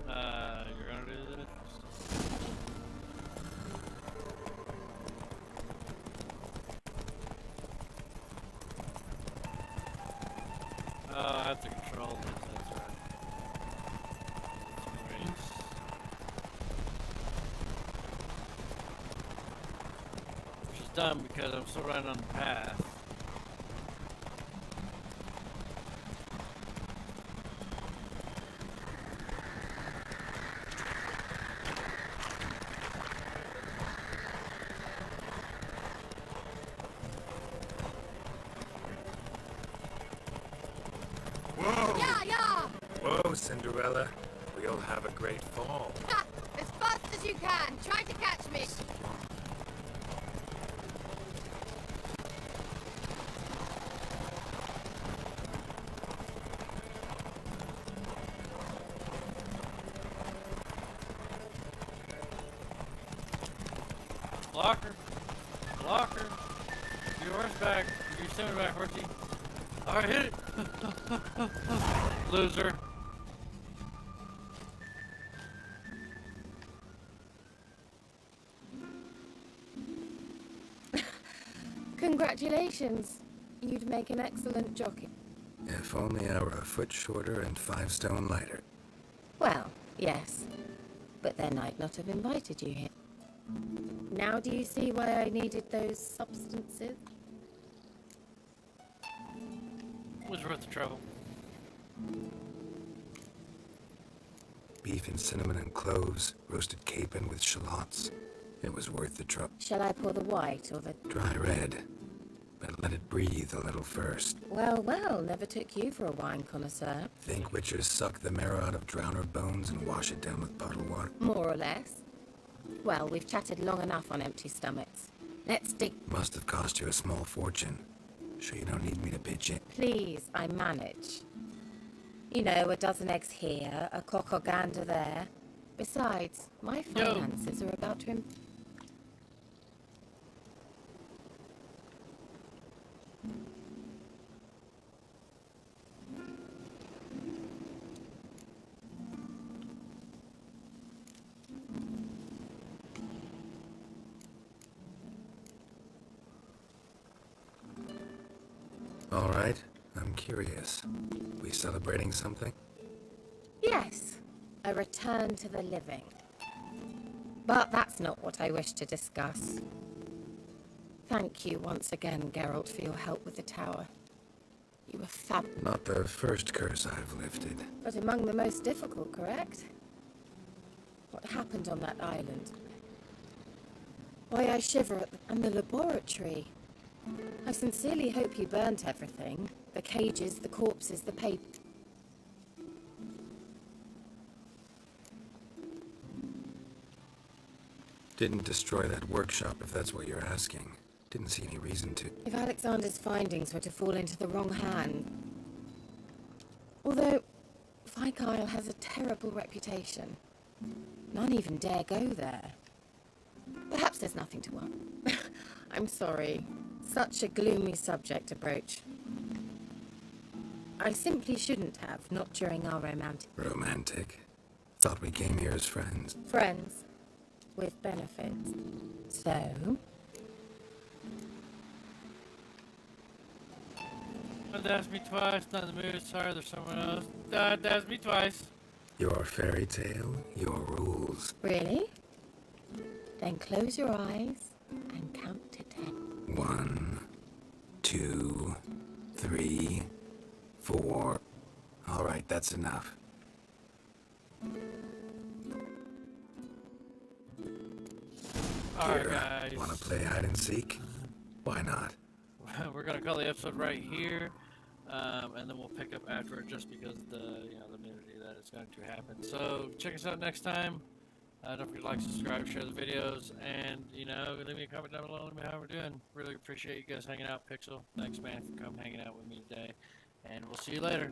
You're gonna do this. Oh, I have to control this, that's right. Which is dumb because I'm still right on the path. Whoa, Cinderella. We'll have a great fall. Ha! As fast as you can. Try to catch me. Blocker. Blocker. Your horseback. Your semi-back horsey. Alright, hit it. Loser. Congratulations. You'd make an excellent jockey. If only I were a foot shorter and 5 stone lighter. Well, yes. But then I'd not have invited you here. Now do you see why I needed those substances? It was worth the trouble. Beef and cinnamon and cloves, roasted capon with shallots. It was worth the trouble. Shall I pour the white or the... Dry red, but let it breathe a little first. Well, well, never took you for a wine connoisseur. Think witchers suck the marrow out of drowner bones and wash it down with bottled water? More or less. Well, we've chatted long enough on empty stomachs. Let's dig... Must have cost you a small fortune. Sure you don't need me to pitch in? Please, I manage. You know, a dozen eggs here, a cock or gander there. Besides, my finances are about to... All right, I'm curious. We celebrating something? Yes, a return to the living. But that's not what I wish to discuss. Thank you once again, Geralt, for your help with the tower. You were fab... Not the first curse I've lifted. But among the most difficult, correct? What happened on that island? Why, I shiver at and the laboratory. I sincerely hope you burnt everything. The cages, the corpses, the paper. Didn't destroy that workshop, if that's what you're asking. Didn't see any reason to. If Alexander's findings were to fall into the wrong hand... Although, Vikyle has a terrible reputation. None even dare go there. Perhaps there's nothing to worry. I'm sorry. Such a gloomy subject to broach. I simply shouldn't have, not during our romantic... Romantic? Thought we came here as friends. Friends. With benefits. So... Don't ask me twice, not in the mood, sorry, there's someone else. Don't ask me twice. Your fairy tale, your rules. Really? Then close your eyes and count to 10. 1, 2, 3, 4. All right, that's enough. Alright, Keira, guys. wanna play hide and seek? Why not? We're gonna call the episode right here, and then we'll pick up after it, just because the nudity that is going to happen. So check us out next time. Don't forget to like, subscribe, share the videos, and leave me a comment down below. Let me know how we're doing. Really appreciate you guys hanging out. Pixel, thanks man for coming hanging out with me today, and we'll see you later.